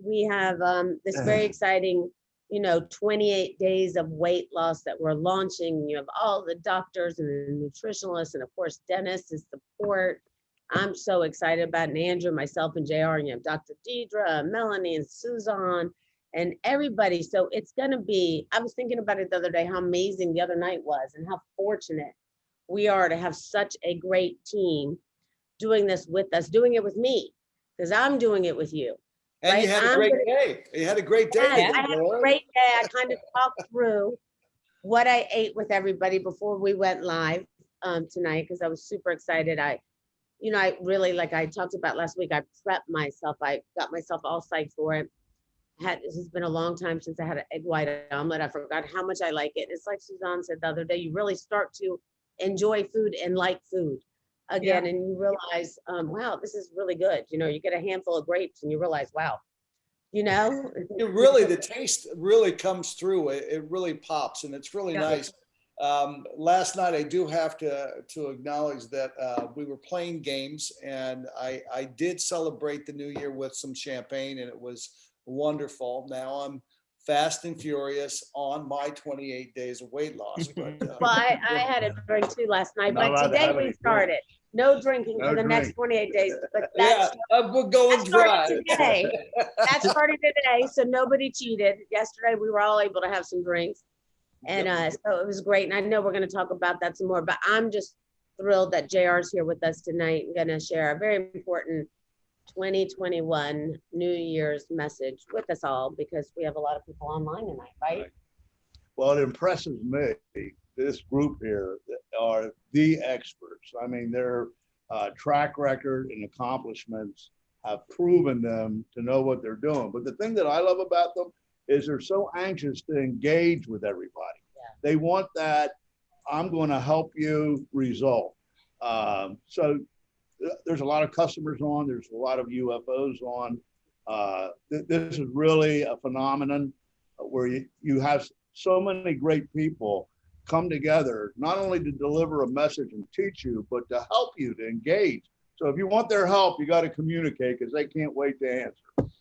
we have this very exciting, 28 days of weight loss that we're launching. You have all the doctors and the nutritionalists and of course dentists and support. I'm so excited about it. And Andrew, myself, and JR, and you have Dr. Deidre, Melanie, and Sosan, and everybody. So it's going to be, I was thinking about it the other day, how amazing the other night was and how fortunate we are to have such a great team doing this with us, doing it with me, because I'm doing it with you. And right? you had a great day. You had a great day. I had a great day. I kind of talked through what I ate with everybody before we went live tonight, because I was super excited. I really, like I talked about last week, I prepped myself. I got myself all psyched for it. This has been a long time since I had an egg white omelet. I forgot how much I like it. It's like Suzanne said the other day, you really start to enjoy food and like food again. Yeah. And you realize, wow, this is really good. You get a handful of grapes and you realize, wow, It really, the taste really comes through. It really pops and it's really nice. Last night, I do have to acknowledge that we were playing games and I did celebrate the new year with some champagne and it was wonderful. Now I'm fast and furious on my 28 days of weight loss. But, well, I had a drink too last night, but today we started. No drinking for the next 28 days. But we're going dry. Today. That started today, so nobody cheated. Yesterday, we were all able to have some drinks. And so it was great. And I know we're going to talk about that some more, but I'm just thrilled that JR's here with us tonight and going to share a very important 2021 New Year's message with us all, because we have a lot of people online tonight, right? Well, it impresses me. This group here are the experts. I mean, their track record and accomplishments have proven them to know what they're doing. But the thing that I love about them is they're so anxious to engage with everybody. Yeah. They want that, I'm going to help you result. So there's a lot of customers on, there's a lot of UFOs on. This is really a phenomenon where you have so many great people come together, not only to deliver a message and teach you, but to help you to engage. So if you want their help, you got to communicate because they can't wait to answer.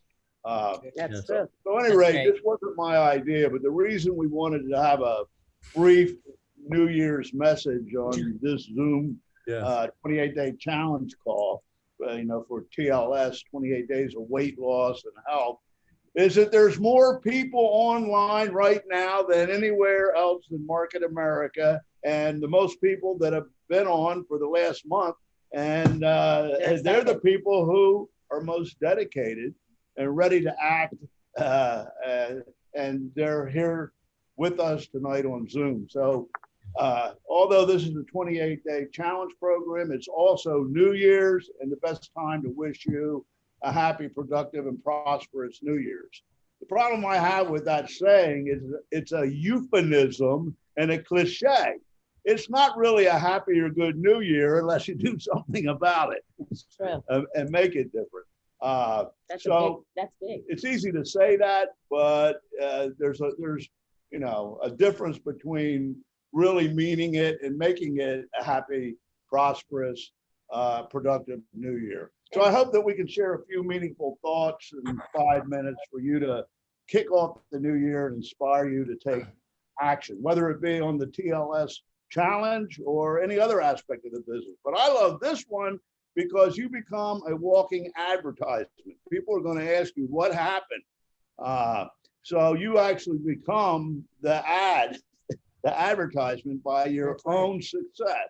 That's true. So at any rate, this wasn't my idea, but the reason we wanted to have a brief New Year's message on this Zoom 28-day challenge call, for TLS, 28 days of weight loss and health, is that there's more people online right now than anywhere else in Market America, and the most people that have been on for the last month, and they're the people who are most dedicated and ready to act, and they're here with us tonight on Zoom. So although this is a 28-day challenge program, it's also New Year's and the best time to wish you a happy, productive, and prosperous New Year's. The problem I have with that saying is it's a euphemism and a cliche. It's not really a happy or good New Year unless you do something about it. It's true. And make it different. That's big. It's easy to say that, but there's a difference between really meaning it and making it a happy, prosperous, productive New Year. So I hope that we can share a few meaningful thoughts in 5 minutes for you to kick off the new year and inspire you to take action, whether it be on the TLS challenge or any other aspect of the business. But I love this one because you become a walking advertisement. People are going to ask you what happened. So you actually become the advertisement by your own success.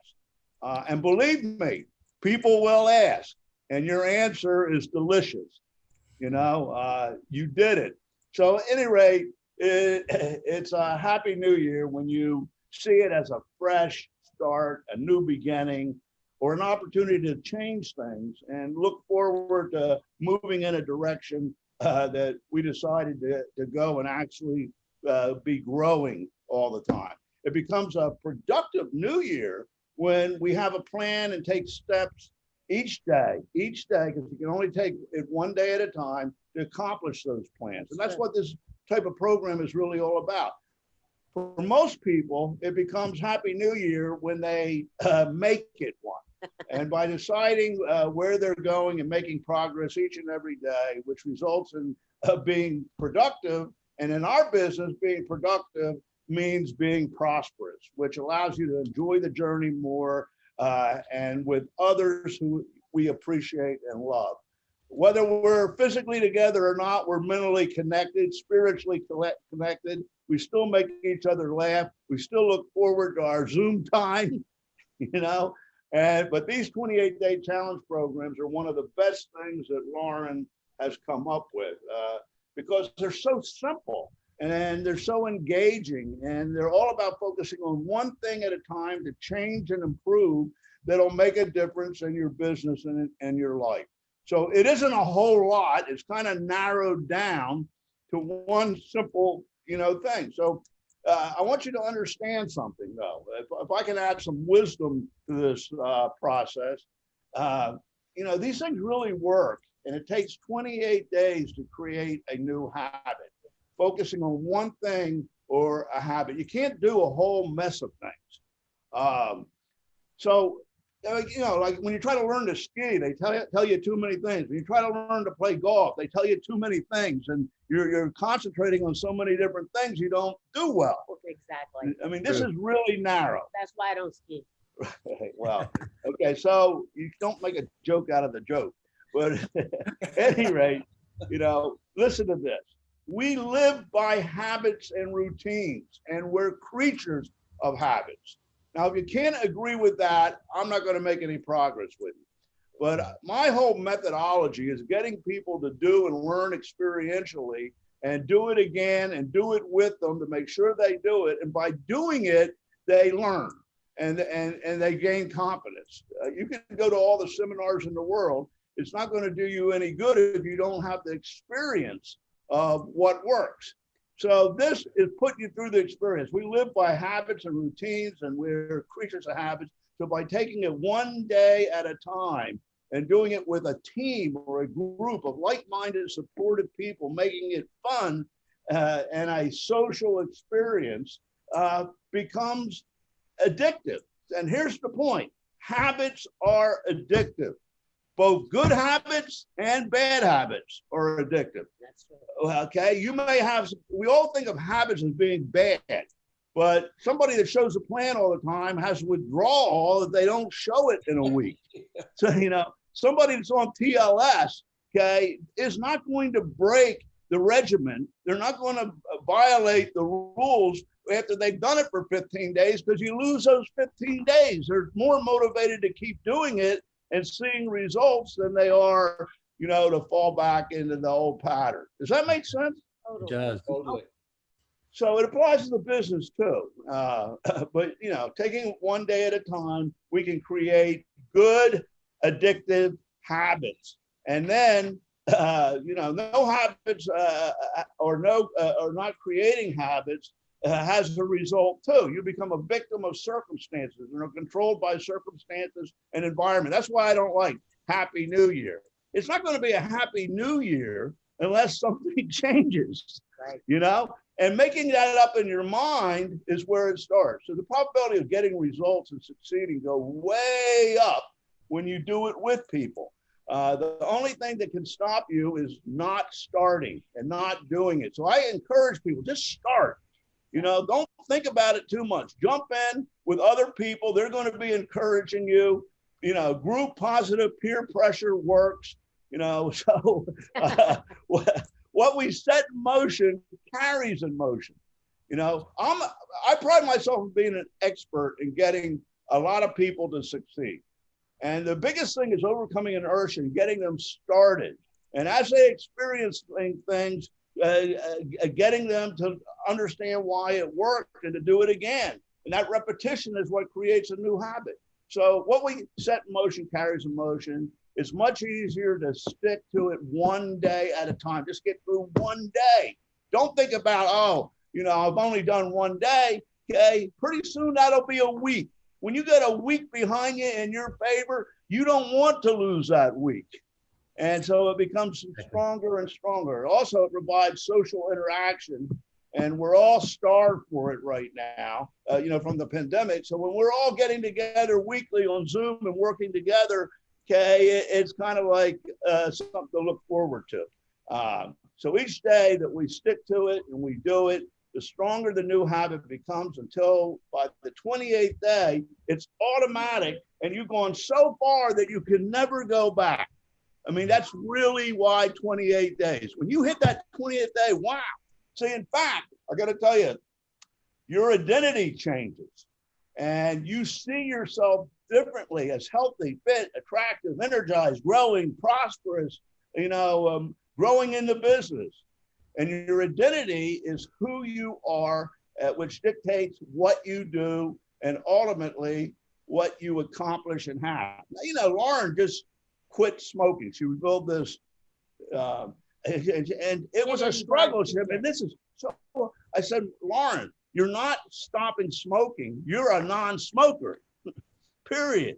And believe me, people will ask, and your answer is delicious. You did it. So at any rate, it's a happy new year when you see it as a fresh start, a new beginning, or an opportunity to change things and look forward to moving in a direction that we decided to go and actually be growing all the time. It becomes a productive new year when we have a plan and take steps each day, because you can only take it one day at a time to accomplish those plans. And that's what this type of program is really all about. For most people, it becomes Happy New Year when they make it one. And by deciding where they're going and making progress each and every day, which results in being productive. And in our business, being productive means being prosperous, which allows you to enjoy the journey more and with others who we appreciate and love. Whether we're physically together or not, we're mentally connected, spiritually connected. We still make each other laugh. We still look forward to our Zoom time, you know. But these 28-day challenge programs are one of the best things that Loren has come up with because they're so simple and they're so engaging, and they're all about focusing on one thing at a time to change and improve that'll make a difference in your business and your life. So it isn't a whole lot. It's kind of narrowed down to one simple, thing. So I want you to understand something, though. If I can add some wisdom to this process, these things really work, and it takes 28 days to create a new habit, focusing on one thing or a habit. You can't do a whole mess of things. Like when you try to learn to ski, they tell you too many things. When you try to learn to play golf, they tell you too many things, and you're concentrating on so many different things, you don't do well. Exactly. I mean, this is really narrow. That's why I don't ski. Well, okay, so you don't make a joke out of the joke, but at any rate, listen to this. We live by habits and routines, and we're creatures of habits. Now, if you can't agree with that, I'm not going to make any progress with you. But my whole methodology is getting people to do and learn experientially and do it again and do it with them to make sure they do it. And by doing it, they learn and they gain confidence. You can go to all the seminars in the world. It's not going to do you any good if you don't have the experience of what works. So this is putting you through the experience. We live by habits and routines, and we're creatures of habits. So by taking it one day at a time and doing it with a team or a group of like-minded, supportive people, making it fun and a social experience becomes addictive. And here's the point. Habits are addictive. Both good habits and bad habits are addictive. That's true. Okay, we all think of habits as being bad, but somebody that shows a plan all the time has withdrawal if they don't show it in a week. So, somebody that's on TLS, okay, is not going to break the regimen. They're not going to violate the rules after they've done it for 15 days because you lose those 15 days. They're more motivated to keep doing it and seeing results than they are, to fall back into the old pattern. Does that make sense? It does. Totally. So it applies to the business too. But, taking one day at a time, we can create good, addictive habits. And then, no habits or not creating habits has a result too. You become a victim of circumstances and are controlled by circumstances and environment. That's why I don't like Happy New Year. It's not going to be a Happy New Year unless something changes, Right. And making that up in your mind is where it starts. So the probability of getting results and succeeding go way up when you do it with people. The only thing that can stop you is not starting and not doing it. So I encourage people, just start. Don't think about it too much. Jump in with other people. They're going to be encouraging you. Group positive peer pressure works. So what we set in motion carries in motion. I pride myself on being an expert in getting a lot of people to succeed. And the biggest thing is overcoming inertia and getting them started. And as they experience things, getting them to understand why it worked and to do it again. And that repetition is what creates a new habit. So what we set in motion carries in motion. It's much easier to stick to it one day at a time. Just get through one day. Don't think about, I've only done one day. Okay, pretty soon that'll be a week. When you get a week behind you in your favor, you don't want to lose that week. And so it becomes stronger and stronger. Also, it provides social interaction, and we're all starved for it right now, from the pandemic. So when we're all getting together weekly on Zoom and working together, okay, it's kind of like something to look forward to. So each day that we stick to it and we do it, the stronger the new habit becomes until by the 28th day, it's automatic and you've gone so far that you can never go back. I mean, that's really why 28 days. When you hit that 28th day, wow. See, in fact, I got to tell you, your identity changes and you see yourself differently as healthy, fit, attractive, energized, growing, prosperous, growing in the business. And your identity is who you are, which dictates what you do and ultimately what you accomplish and have. Now, Loren just quit smoking. She revealed this, and it was a struggle. She said, and this is so. I said, Loren, you're not stopping smoking. You're a non-smoker, period.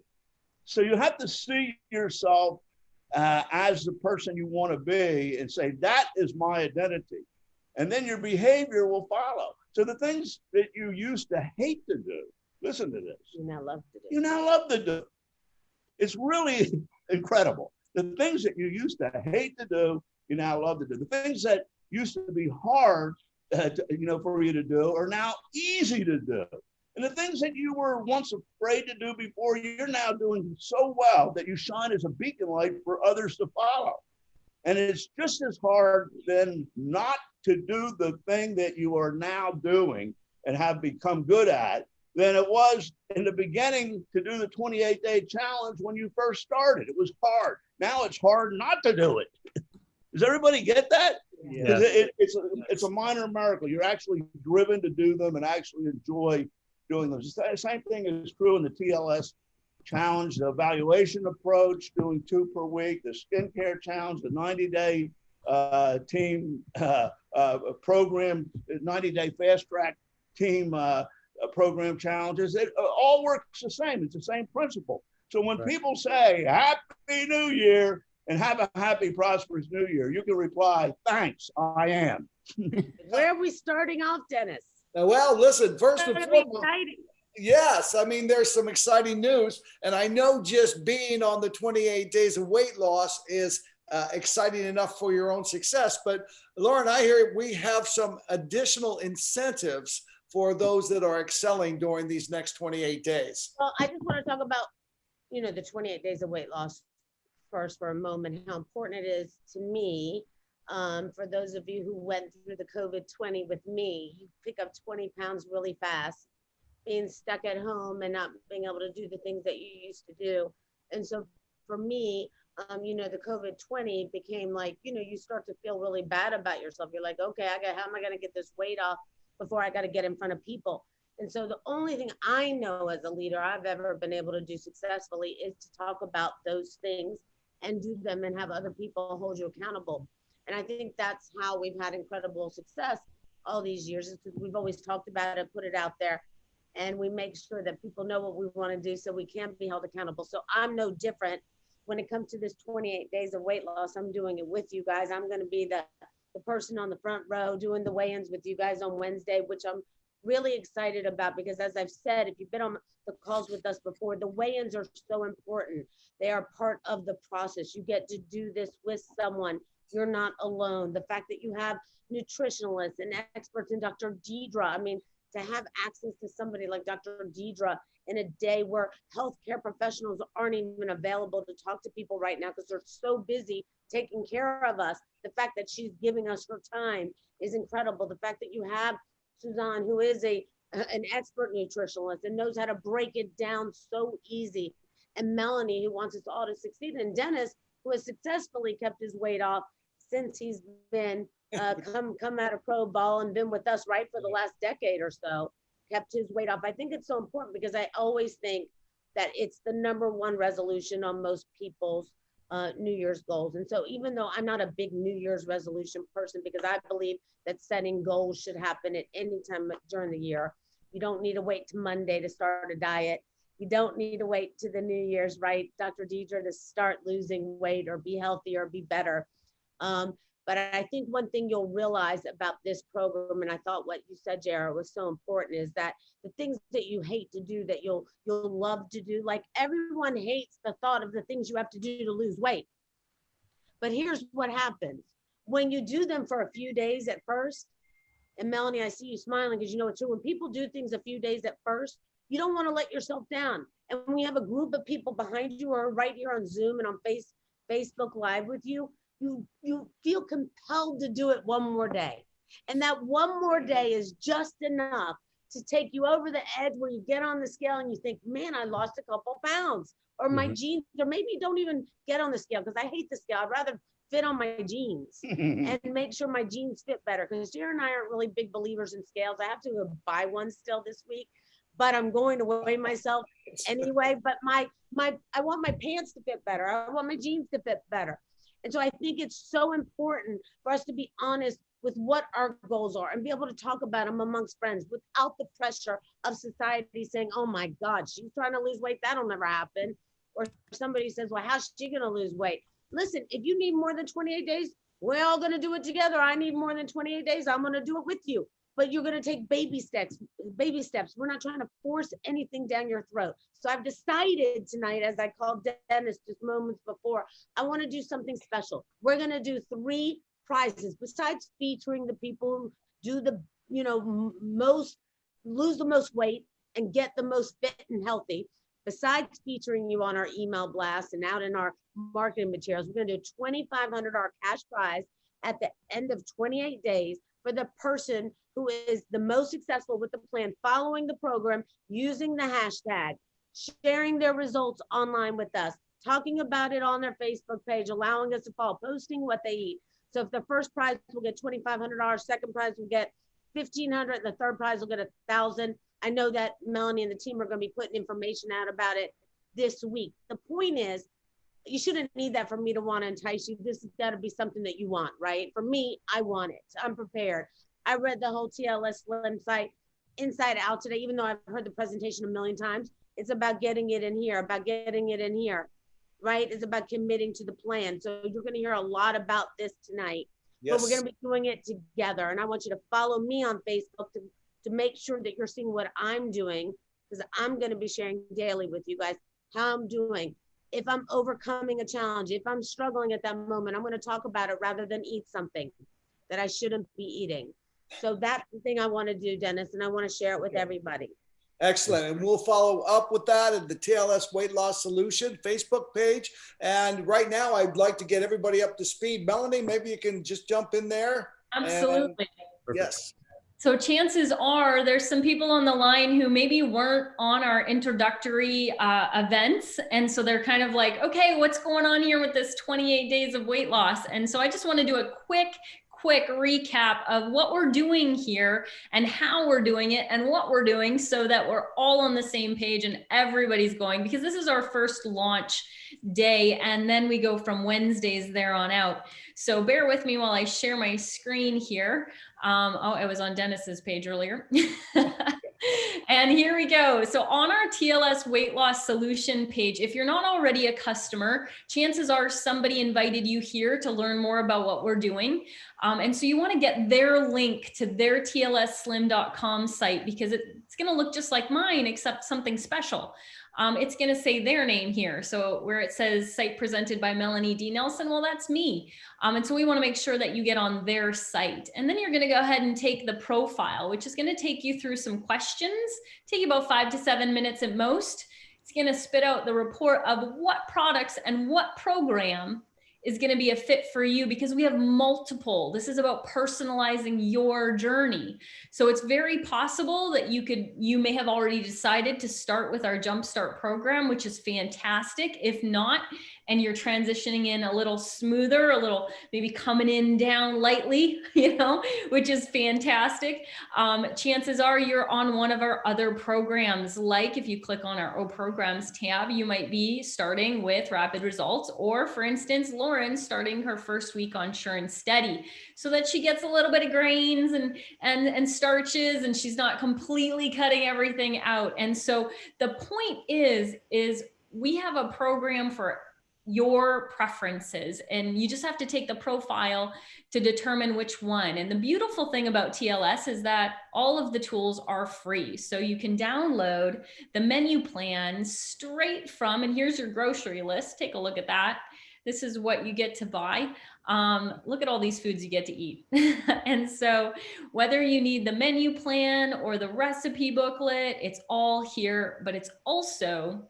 So you have to see yourself as the person you want to be and say, that is my identity. And then your behavior will follow. So the things that you used to hate to do, listen to this. You now love to do. You now love to do. It's really incredible. The things that you used to hate to do, you now love to do. The things that used to be hard, for you to do are now easy to do. And the things that you were once afraid to do before, you're now doing so well that you shine as a beacon light for others to follow. And it's just as hard then not to do the thing that you are now doing and have become good at than it was in the beginning to do the 28-day challenge when you first started. It was hard. Now it's hard not to do it. Does everybody get that? Yeah. It's a minor miracle. You're actually driven to do them and actually enjoy doing them. The same thing is true in the TLS challenge, the evaluation approach, doing 2 per week, the skincare challenge, the 90-day team program, 90-day fast track team program challenges. It all works the same. It's the same principle. So when people say Happy New Year and have a happy, prosperous New Year, you can reply, thanks, I am. Where are we starting off, Dennis? Well, listen, first and foremost, exciting. yes, I mean, there's some exciting news. And I know just being on the 28 days of weight loss is exciting enough for your own success. But Loren, I hear we have some additional incentives for those that are excelling during these next 28 days. Well, I just want to talk about, the 28 days of weight loss first for a moment, how important it is to me. For those of you who went through the COVID-20 with me, you pick up 20 pounds really fast, being stuck at home and not being able to do the things that you used to do. And so for me, the COVID-20 became like, you start to feel really bad about yourself. You're like, okay, how am I going to get this weight off before I got to get in front of people? And so the only thing I know as a leader I've ever been able to do successfully is to talk about those things and do them and have other people hold you accountable. And I think that's how we've had incredible success all these years, is because we've always talked about it, put it out there, and we make sure that people know what we want to do so we can be held accountable. So I'm no different when it comes to this 28 days of weight loss. I'm doing it with you guys. I'm going to be the person on the front row doing the weigh-ins with you guys on Wednesday, which I'm really excited about, because as I've said, if you've been on the calls with us before, the weigh-ins are so important. They are part of the process. You get to do this with someone. You're not alone. The fact that you have nutritionalists and experts in Dr. Deidre, I mean, to have access to somebody like Dr. Deidre in a day where healthcare professionals aren't even available to talk to people right now because they're so busy taking care of us. The fact that she's giving us her time is incredible. The fact that you have Sosan, who is an expert nutritionalist and knows how to break it down so easy, and Melanie, who wants us all to succeed, and Dennis, who has successfully kept his weight off since he's been come out of pro ball and been with us right for the last decade or so, kept his weight off. I think it's so important because I always think that it's the #1 resolution on most people's New Year's goals. And so even though I'm not a big New Year's resolution person, because I believe that setting goals should happen at any time during the year. You don't need to wait to Monday to start a diet. You don't need to wait to the New Year's, right, Dr. Deidre, to start losing weight or be healthy or be better. But I think one thing you'll realize about this program, and I thought what you said, JR, was so important, is that the things that you hate to do that you'll love to do, like everyone hates the thought of the things you have to do to lose weight. But here's what happens. when you do them for a few days at first, and Melanie, I see you smiling because you know it's true. When people do things a few days at first, you don't want to let yourself down. And when you have a group of people behind you or right here on Zoom and on Facebook Live with you, you feel compelled to do it one more day. And that one more day is just enough to take you over the edge where you get on the scale and you think, man, I lost a couple pounds, or my jeans, or maybe don't even get on the scale because I hate the scale. I'd rather fit on my jeans and make sure my jeans fit better, because JR and I aren't really big believers in scales. I have to buy one still this week, but I'm going to weigh myself anyway. But I want my pants to fit better. I want my jeans to fit better. And so I think it's so important for us to be honest with what our goals are and be able to talk about them amongst friends without the pressure of society saying, oh my God, she's trying to lose weight. That'll never happen. Or somebody says, well, how's she going to lose weight? Listen, if you need more than 28 days, we're all going to do it together. I need more than 28 days. I'm going to do it with you. But you're going to take baby steps. We're not trying to force anything down your throat. So I've decided tonight, as I called Dennis just moments before, I want to do something special. We're going to do 3 prizes besides featuring the people who do the, lose the most weight and get the most fit and healthy. Besides featuring you on our email blast and out in our marketing materials, we're going to do $2,500 cash prize at the end of 28 days for the person who is the most successful with the plan, following the program, using the hashtag, sharing their results online with us, talking about it on their Facebook page, allowing us to follow, posting what they eat. So if the first prize will get $2,500, second prize will get $1,500, and the third prize will get $1,000. I know that Melanie and the team are going to be putting information out about it this week. The point is, you shouldn't need that for me to want to entice you. This has got to be something that you want, right? For me, I want it. I'm prepared. I read the whole TLS Slim site inside out today, even though I've heard the presentation a million times. It's about getting it in here, right? It's about committing to the plan. So you're going to hear a lot about this tonight. Yes. But we're going to be doing it together. And I want you to follow me on Facebook to make sure that you're seeing what I'm doing, because I'm going to be sharing daily with you guys how I'm doing. If I'm overcoming a challenge, if I'm struggling at that moment, I'm going to talk about it rather than eat something that I shouldn't be eating. So that's the thing I want to do, Dennis, and I want to share it with everybody. Excellent. And we'll follow up with that at the TLS Weight Loss Solution Facebook page. And right now, I'd like to get everybody up to speed. Melanie, maybe you can just jump in there. Absolutely. Yes. So chances are there's some people on the line who maybe weren't on our introductory events. And so they're kind of like, okay, what's going on here with this 28 days of weight loss? And so I just want to do a quick recap of what we're doing here and how we're doing it and what we're doing, so that we're all on the same page and everybody's going, because this is our first launch day. And then we go from Wednesdays there on out. So bear with me while I share my screen here. Oh, I was on Dennis's page earlier. And here we go. So on our TLS Weight Loss Solution page, if you're not already a customer, chances are somebody invited you here to learn more about what we're doing. And so you want to get their link to their tlsslim.com site, because it's going to look just like mine, except something special. It's going to say their name here. So where it says site presented by Melanie D. Nelson, well, that's me. And so we want to make sure that you get on their site. And then you're going to go ahead and take the profile, which is going to take you through some questions, take about 5 to 7 minutes at most. It's going to spit out the report of what products and what program is going to be a fit for you, because we have multiple. This is about personalizing your journey. So it's very possible that you may have already decided to start with our Jumpstart program, which is fantastic. If not, and you're transitioning in a little smoother, a little maybe coming in down lightly, which is fantastic. Chances are you're on one of our other programs. Like if you click on our O Programs tab, you might be starting with Rapid Results, or for instance, Lauren starting her first week on Sure and Steady, so that she gets a little bit of grains and starches, and she's not completely cutting everything out. And so the point is we have a program for your preferences, and you just have to take the profile to determine which one. And the beautiful thing about TLS is that all of the tools are free. So you can download the menu plan straight from, and here's your grocery list. Take a look at that. This is what you get to buy. Look at all these foods you get to eat. And so whether you need the menu plan or the recipe booklet, it's all here, but it's also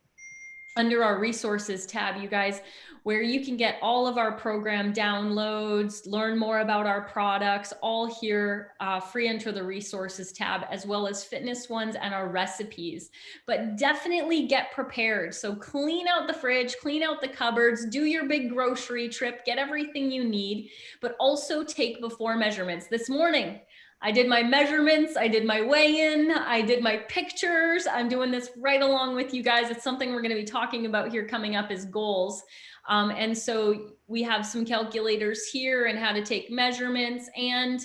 under our resources tab, you guys, where you can get all of our program downloads, learn more about our products, all here, free under the resources tab, as well as fitness ones and our recipes. But definitely get prepared. So clean out the fridge, clean out the cupboards, do your big grocery trip, get everything you need, but also take before measurements. This morning, I did my measurements, I did my weigh-in, I did my pictures. I'm doing this right along with you guys. It's something we're going to be talking about here coming up is goals. And so we have some calculators here and how to take measurements and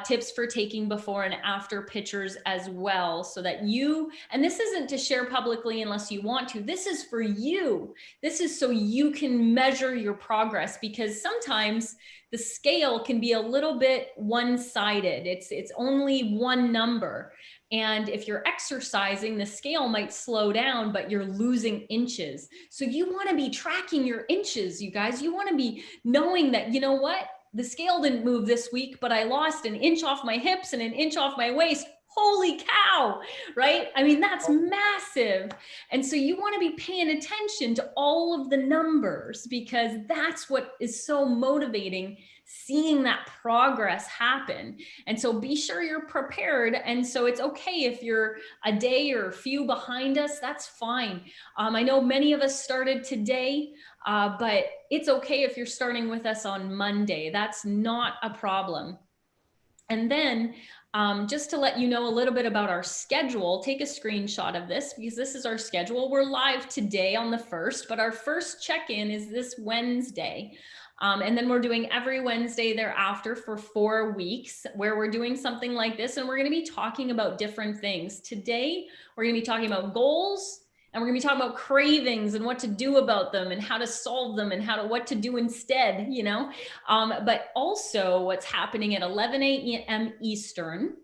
tips for taking before and after pictures as well, so that you, and this isn't to share publicly unless you want to, this is for you. This is so you can measure your progress, because sometimes the scale can be a little bit one-sided. It's only one number. And if you're exercising, the scale might slow down, but you're losing inches. So you want to be tracking your inches, you guys. You want to be knowing that, you know what? The scale didn't move this week, but I lost an inch off my hips and an inch off my waist. Holy cow, right? I mean, that's massive. And so you want to be paying attention to all of the numbers, because that's what is so motivating, seeing that progress happen. And so be sure you're prepared. And so it's okay if you're a day or a few behind us, that's fine. I know many of us started today, but it's okay if you're starting with us on Monday. That's not a problem. And then just to let you know a little bit about our schedule, take a screenshot of this, because this is our schedule. We're live today on the 1st, but our first check-in is this Wednesday. And then we're doing every Wednesday thereafter for 4 weeks, where we're doing something like this. And we're going to be talking about different things. Today, we're going to be talking about goals, and we're going to be talking about cravings and what to do about them and how to solve them and what to do instead, you know. But also what's happening at 11 a.m. Eastern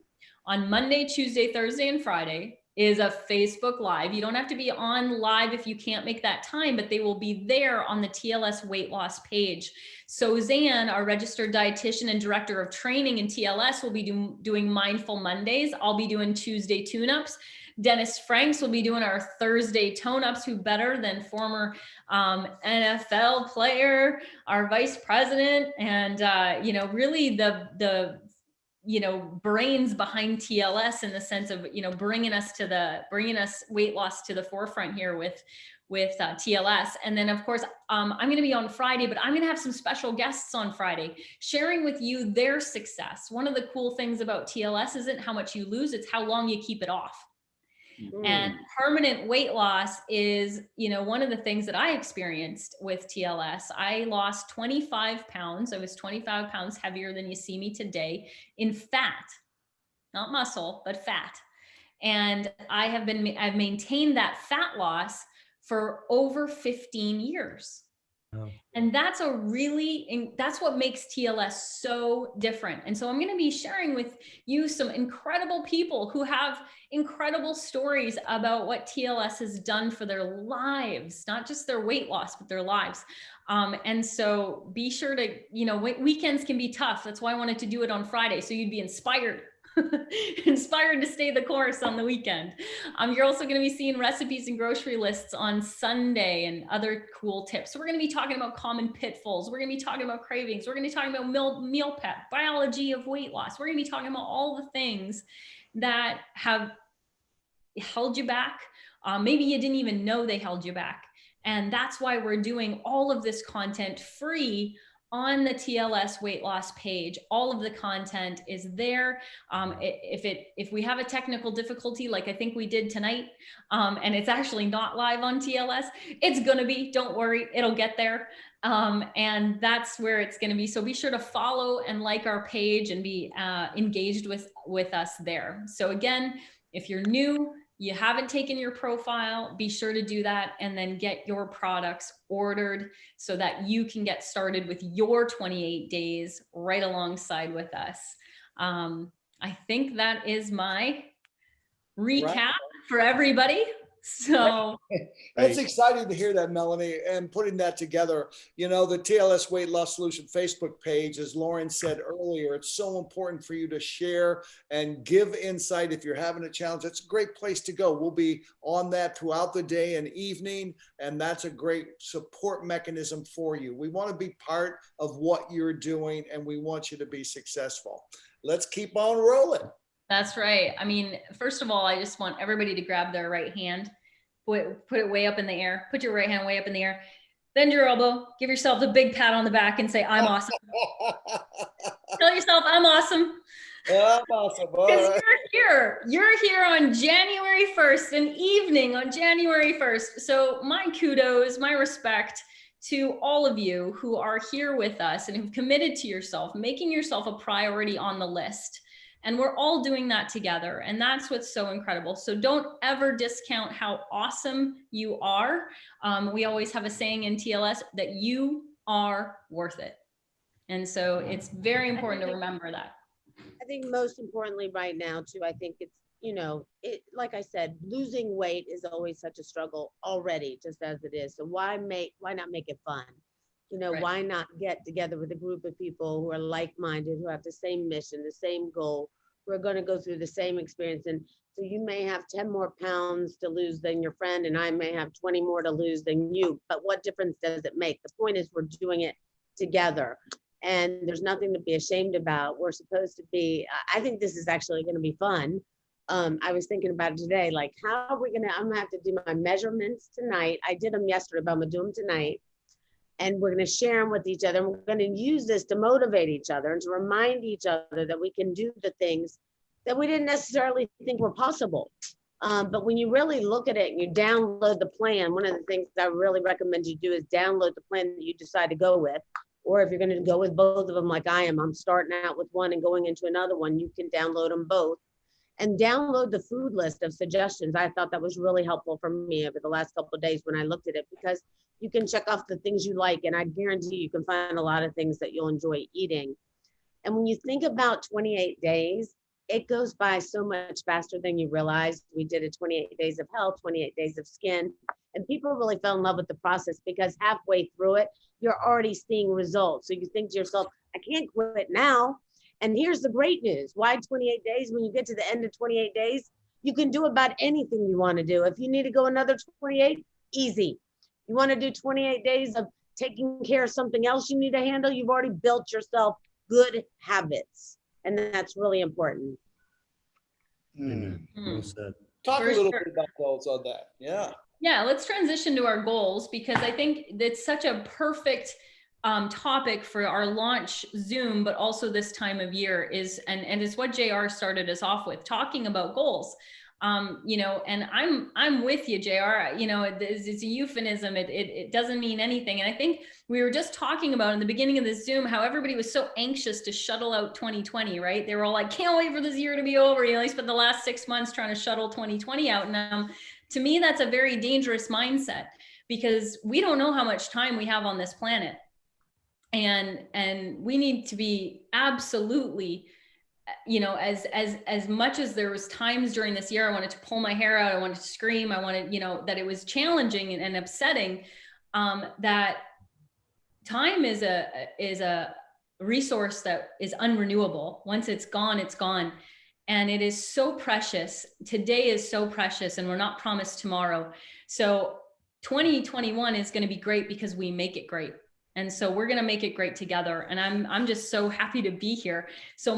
on Monday, Tuesday, Thursday, and Friday is a Facebook Live. You don't have to be on live if you can't make that time, but they will be there on the TLS weight loss page. Sosan, our registered dietitian and director of training in TLS, will be doing Mindful Mondays. I'll be doing Tuesday tune-ups. Dennis Franks will be doing our Thursday tone-ups. Who better than former NFL player, our vice president, and you know, really the you know, brains behind TLS, in the sense of, you know, bringing us weight loss to the forefront here with TLS. And then of course, I'm going to be on Friday, but I'm going to have some special guests on Friday sharing with you their success. One of the cool things about TLS isn't how much you lose, it's how long you keep it off. And permanent weight loss is, you know, one of the things that I experienced with TLS. I lost 25 pounds. I was 25 pounds heavier than you see me today in fat, not muscle, but fat. And I've maintained that fat loss for over 15 years. Oh. And that's what makes TLS so different. And so I'm going to be sharing with you some incredible people who have incredible stories about what TLS has done for their lives, not just their weight loss, but their lives. And so be sure to, you know, weekends can be tough. That's why I wanted to do it on Friday, so you'd be inspired to stay the course on the weekend. You're also going to be seeing recipes and grocery lists on Sunday and other cool tips. So we're going to be talking about common pitfalls. We're going to be talking about cravings. We're going to be talking about meal prep, biology of weight loss. We're going to be talking about all the things that have held you back. Maybe you didn't even know they held you back. And that's why we're doing all of this content free on the TLS weight loss page. All of the content is there. If we have a technical difficulty, like I think we did tonight, and it's actually not live on TLS, it's gonna be, don't worry, it'll get there. And that's where it's gonna be. So be sure to follow and like our page and be engaged with us there. So again, if you're new, you haven't taken your profile, be sure to do that, and then get your products ordered so that you can get started with your 28 days right alongside with us. I think that is my recap for everybody. So That's exciting to hear that, Melanie, and putting that together. You know, the TLS Weight Loss Solution Facebook page, as Lauren said earlier, it's so important for you to share and give insight if you're having a challenge. That's a great place to go. We'll be on that throughout the day and evening, and that's a great support mechanism for you. We want to be part of what you're doing, and we want you to be successful. Let's keep on rolling. that's right. I mean, first of all, I just want everybody to grab their right hand, put it way up in the air, put your right hand way up in the air, bend your elbow, give yourself a big pat on the back and say, I'm awesome. Tell yourself, I'm awesome. I'm awesome. Because you're here on January 1st, an evening on January 1st. So my kudos, my respect to all of you who are here with us and who've committed to yourself, making yourself a priority on the list. And we're all doing that together. And that's what's so incredible. So don't ever discount how awesome you are. We always have a saying in TLS that you are worth it. And so it's very important to remember that. I think most importantly right now too, I think it's, you know, like I said, losing weight is always such a struggle already, just as it is. So why not make it fun? You know, Right. Why not get together with a group of people who are like-minded, who have the same mission, the same goal, who are going to go through the same experience. And so you may have 10 more pounds to lose than your friend, and I may have 20 more to lose than you. But what difference does it make? The point is we're doing it together. And there's nothing to be ashamed about. We're supposed to be, I think this is actually going to be fun. I was thinking about it today, like how are we I'm gonna have to do my measurements tonight. I did them yesterday, but I'm gonna do them tonight. And we're gonna share them with each other. And we're gonna use this to motivate each other and to remind each other that we can do the things that we didn't necessarily think were possible. But when you really look at it and you download the plan, one of the things I really recommend you do is download the plan that you decide to go with. Or if you're going to go with both of them like I am, I'm starting out with one and going into another one, you can download them both. And download the food list of suggestions. I thought that was really helpful for me over the last couple of days when I looked at it, because you can check off the things you like, and I guarantee you can find a lot of things that you'll enjoy eating. And when you think about 28 days, it goes by so much faster than you realize. We did a 28 days of health, 28 days of skin, and people really fell in love with the process because halfway through it, you're already seeing results. So you think to yourself, I can't quit now. And here's the great news. Why 28 days? When you get to the end of 28 days, you can do about anything you want to do. If you need to go another 28, easy. You want to do 28 days of taking care of something else you need to handle, you've already built yourself good habits. And that's really important. Well said. Talk For a little sure. bit about goals on that. Yeah. Yeah, let's transition to our goals, because I think it's such a perfect topic for our launch Zoom, but also this time of year is, and it's what JR started us off with, talking about goals. You know, and I'm with you, JR. You know, it's a euphemism. It doesn't mean anything. And I think we were just talking about in the beginning of this Zoom how everybody was so anxious to shuttle out 2020, right? They were all like, can't wait for this year to be over. You know, they spent the last 6 months trying to shuttle 2020 out. And to me, that's a very dangerous mindset, because we don't know how much time we have on this planet. And we need to be absolutely, you know, as much as there was times during this year I wanted to pull my hair out, I wanted to scream, I wanted, you know, that it was challenging and upsetting, that time is a resource that is unrenewable. Once it's gone, it's gone. And it is so precious. Today is so precious, and we're not promised tomorrow. So 2021 is going to be great because we make it great. And so we're going to make it great together. And I'm just so happy to be here. So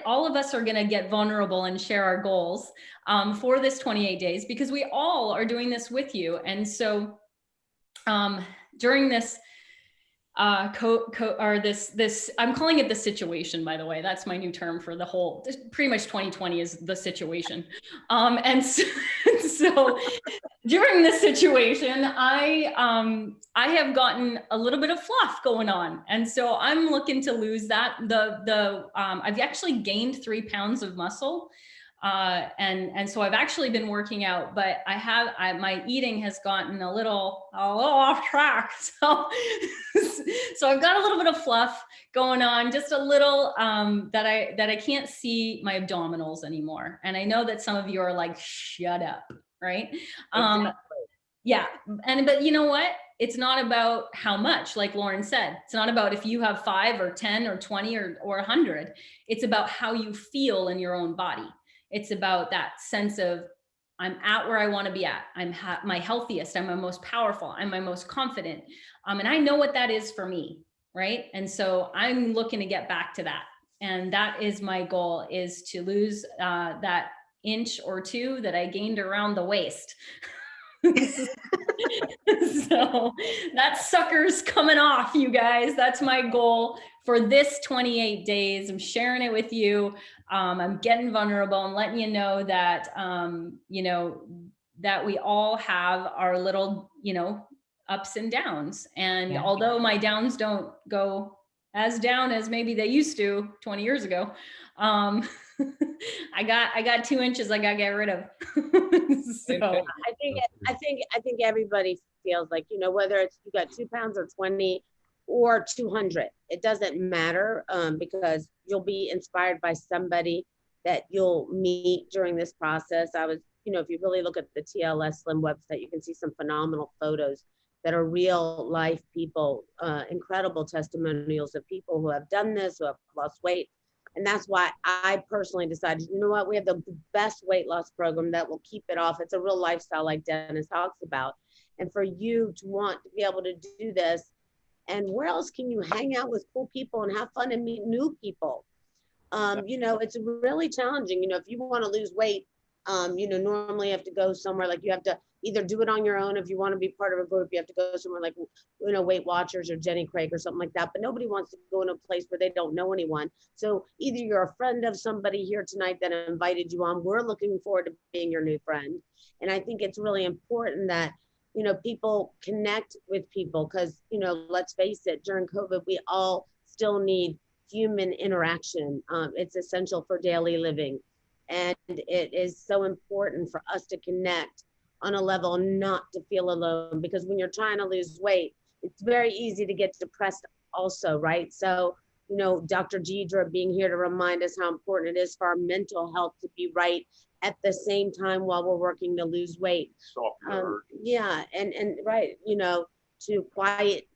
all of us are going to get vulnerable and share our goals for this 28 days, because we all are doing this with you. And so during this I'm calling it the situation, by the way. That's my new term for the whole, pretty much 2020 is the situation. And so during this situation, I have gotten a little bit of fluff going on. And so I'm looking to lose that. I've actually gained 3 pounds of muscle. And so I've actually been working out, but my eating has gotten a little off track. So I've got a little bit of fluff going on, just a little, that I can't see my abdominals anymore. And I know that some of you are like, shut up. right? Exactly. Yeah. But you know what? It's not about how much, like Loren said, it's not about if you have 5 or 10 or 20 or 100. It's about how you feel in your own body. It's about that sense of, I'm at where I want to be at. I'm my healthiest. I'm my most powerful. I'm my most confident. And I know what that is for me. Right. And so I'm looking to get back to that. And that is my goal, is to lose that inch or 2 that I gained around the waist. So that sucker's coming off, you guys. That's my goal for this 28 days. I'm sharing it with you. I'm getting vulnerable and letting you know that, that we all have our little, ups and downs. And although my downs don't go as down as maybe they used to 20 years ago, I got 2 inches I got to get rid of. So I think everybody feels like, whether it's you got 2 pounds or 20 or 200, it doesn't matter, because you'll be inspired by somebody that you'll meet during this process. I was, if you really look at the TLS Slim website, you can see some phenomenal photos that are real life people, incredible testimonials of people who have done this, who have lost weight. And that's why I personally decided, you know what, we have the best weight loss program that will keep it off. It's a real lifestyle, like Dennis talks about. And for you to want to be able to do this, and where else can you hang out with cool people and have fun and meet new people? It's really challenging. If you want to lose weight, normally you have to go somewhere, like you have to either do it on your own. If you want to be part of a group, you have to go somewhere like, Weight Watchers or Jenny Craig or something like that. But nobody wants to go in a place where they don't know anyone. So either you're a friend of somebody here tonight that invited you on. We're looking forward to being your new friend. And I think it's really important that, people connect with people, because, let's face it, during COVID, we all still need human interaction. It's essential for daily living. And it is so important for us to connect on a level, not to feel alone, because when you're trying to lose weight, it's very easy to get depressed also, right? So, Dr. Deidre being here to remind us how important it is for our mental health to be right at the same time while we're working to lose weight. Yeah, and right, to quiet,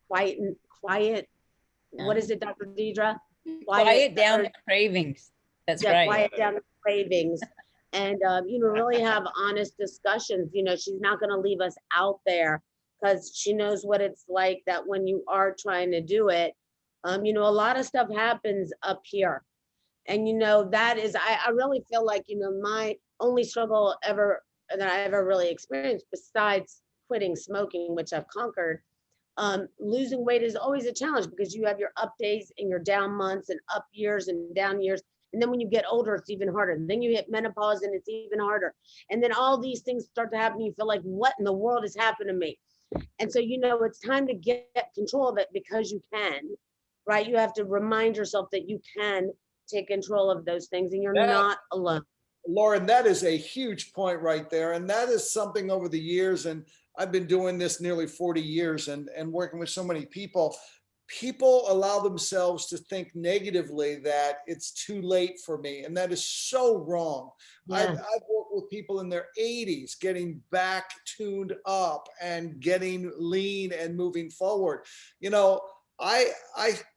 what is it, Dr. Deidre? Quiet down the cravings. That's right. Quiet down the cravings. And, really have honest discussions. She's not going to leave us out there, because she knows what it's like, that when you are trying to do it, a lot of stuff happens up here. And, that is, I really feel like, my only struggle that I ever really experienced, besides quitting smoking, which I've conquered, losing weight is always a challenge, because you have your up days and your down months and up years and down years. And then when you get older, it's even harder. And then you hit menopause and it's even harder. And then all these things start to happen. You feel like, what in the world has happened to me? And so, it's time to get control of it, because you can, right? You have to remind yourself that you can take control of those things, and you're not alone. Loren, that is a huge point right there. And that is something over the years. And I've been doing this nearly 40 years and working with so many people. People allow themselves to think negatively that it's too late for me. And that is so wrong. Yeah. I've worked with people in their 80s getting back tuned up and getting lean and moving forward. I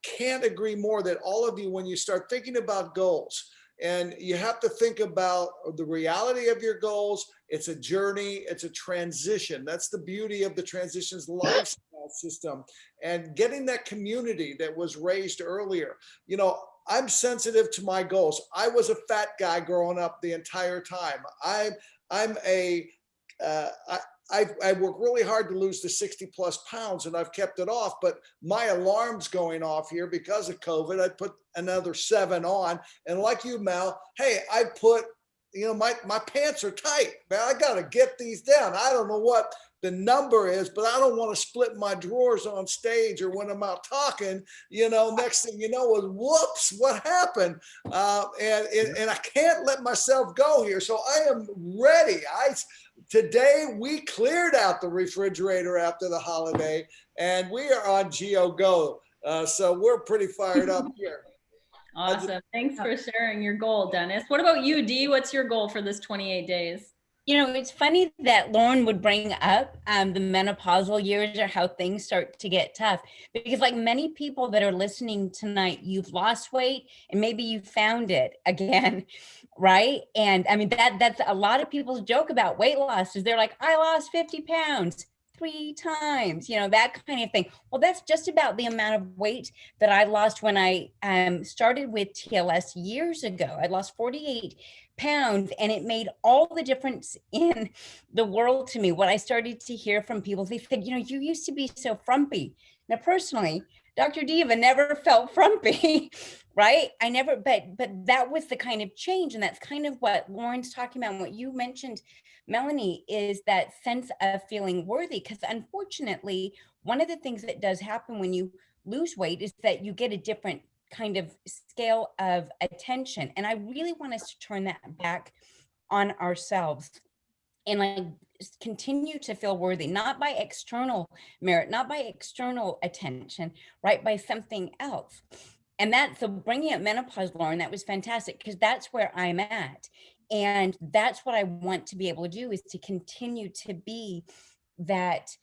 can't agree more that all of you, when you start thinking about goals, and you have to think about the reality of your goals. It's a journey. It's a transition. That's the beauty of the Transitions lifestyle system, and getting that community that was raised earlier. I'm sensitive to my goals. I was a fat guy growing up the entire time. I work really hard to lose the 60 plus pounds, and I've kept it off, but my alarm's going off here because of COVID. I put another 7 on, and like you, Mel, hey, I put, my pants are tight, man. I got to get these down. I don't know what the number is, but I don't want to split my drawers on stage or when I'm out talking, next thing you know is, whoops, what happened? And I can't let myself go here. So I am ready. Today, we cleared out the refrigerator after the holiday, and we are on Geo Go. So we're pretty fired up here. Awesome. Thanks for sharing your goal, Dennis. What about you, Dee? What's your goal for this 28 days? You know, it's funny that Lauren would bring up the menopausal years or how things start to get tough, because like many people that are listening tonight, you've lost weight and maybe you found it again, right? And I mean, that's a lot of people's joke about weight loss is they're like, I lost 50 pounds 3 times, you know, that kind of thing. Well, that's just about the amount of weight that I lost when I started with TLS years ago. I lost 48 pounds, and it made all the difference in the world to me. What I started to hear from people, they said, you know, you used to be so frumpy. Now, personally, Dr. Diva never felt frumpy, right? I never, but that was the kind of change. And that's kind of what Lauren's talking about. And what you mentioned, Melanie, is that sense of feeling worthy. Because unfortunately, one of the things that does happen when you lose weight is that you get a different kind of scale of attention. And I really want us to turn that back on ourselves and like continue to feel worthy, not by external merit, not by external attention, right? By something else. And that's so bringing up menopause, Lauren, that was fantastic, because that's where I'm at. And that's what I want to be able to do, is to continue to be that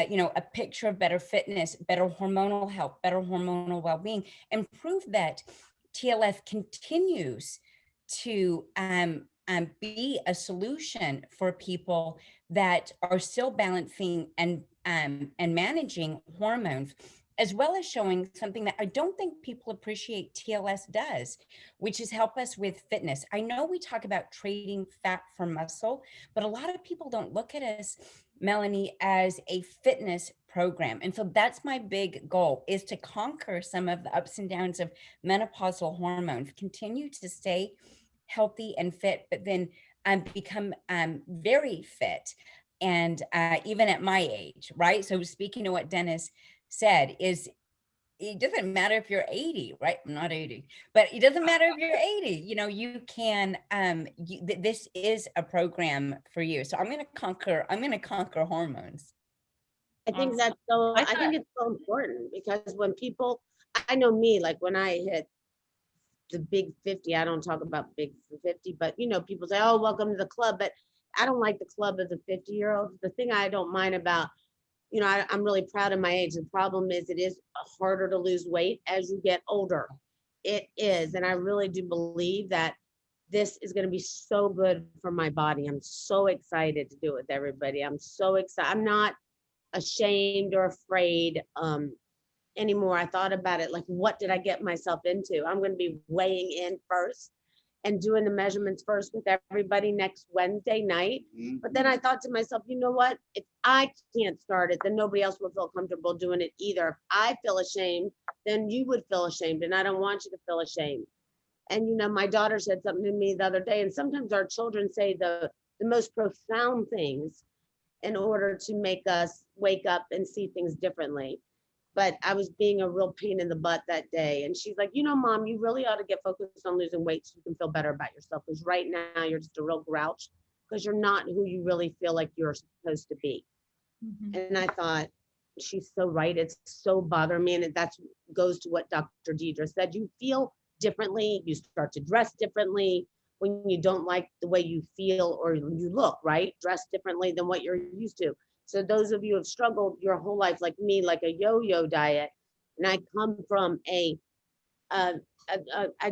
you know, a picture of better fitness, better hormonal health, better hormonal well-being, and prove that TLS continues to be a solution for people that are still balancing and managing hormones, as well as showing something that I don't think people appreciate TLS does, which is help us with fitness. I know we talk about trading fat for muscle, but a lot of people don't look at us, Melanie, as a fitness program. And so that's my big goal, is to conquer some of the ups and downs of menopausal hormones, continue to stay healthy and fit, but then become very fit. And even at my age, right? So speaking of what Dennis said, is it doesn't matter if you're 80, right? I'm not 80, but it doesn't matter if you're 80, you know, you can, this is a program for you. So I'm going to conquer hormones. I think that's so, I think it's so important, because when people, I know me, like when I hit the big 50, I don't talk about big 50, but you know, people say, oh, welcome to the club. But I don't like the club of the 50-year-olds. The thing I don't mind about, you know, I'm really proud of my age. The problem is it is harder to lose weight as you get older. It is. And I really do believe that this is going to be so good for my body. I'm so excited to do it with everybody. I'm so excited. I'm not ashamed or afraid anymore. I thought about it like, what did I get myself into? I'm going to be weighing in first and doing the measurements first with everybody next Wednesday night. But then I thought to myself, you know what? If I can't start it, then nobody else will feel comfortable doing it either. If I feel ashamed, then you would feel ashamed, and I don't want you to feel ashamed. And you know, my daughter said something to me the other day, and sometimes our children say the most profound things in order to make us wake up and see things differently. But I was being a real pain in the butt that day. And she's like, you know, Mom, you really ought to get focused on losing weight so you can feel better about yourself. Because right now you're just a real grouch, because you're not who you really feel like you're supposed to be. And I thought, she's so right. It's so bothering me. And that goes to what Dr. Deidre said. You feel differently. You start to dress differently when you don't like the way you feel or you look, right? Dress differently than what you're used to. So those of you who have struggled your whole life, like me, like a yo-yo diet, and I come from I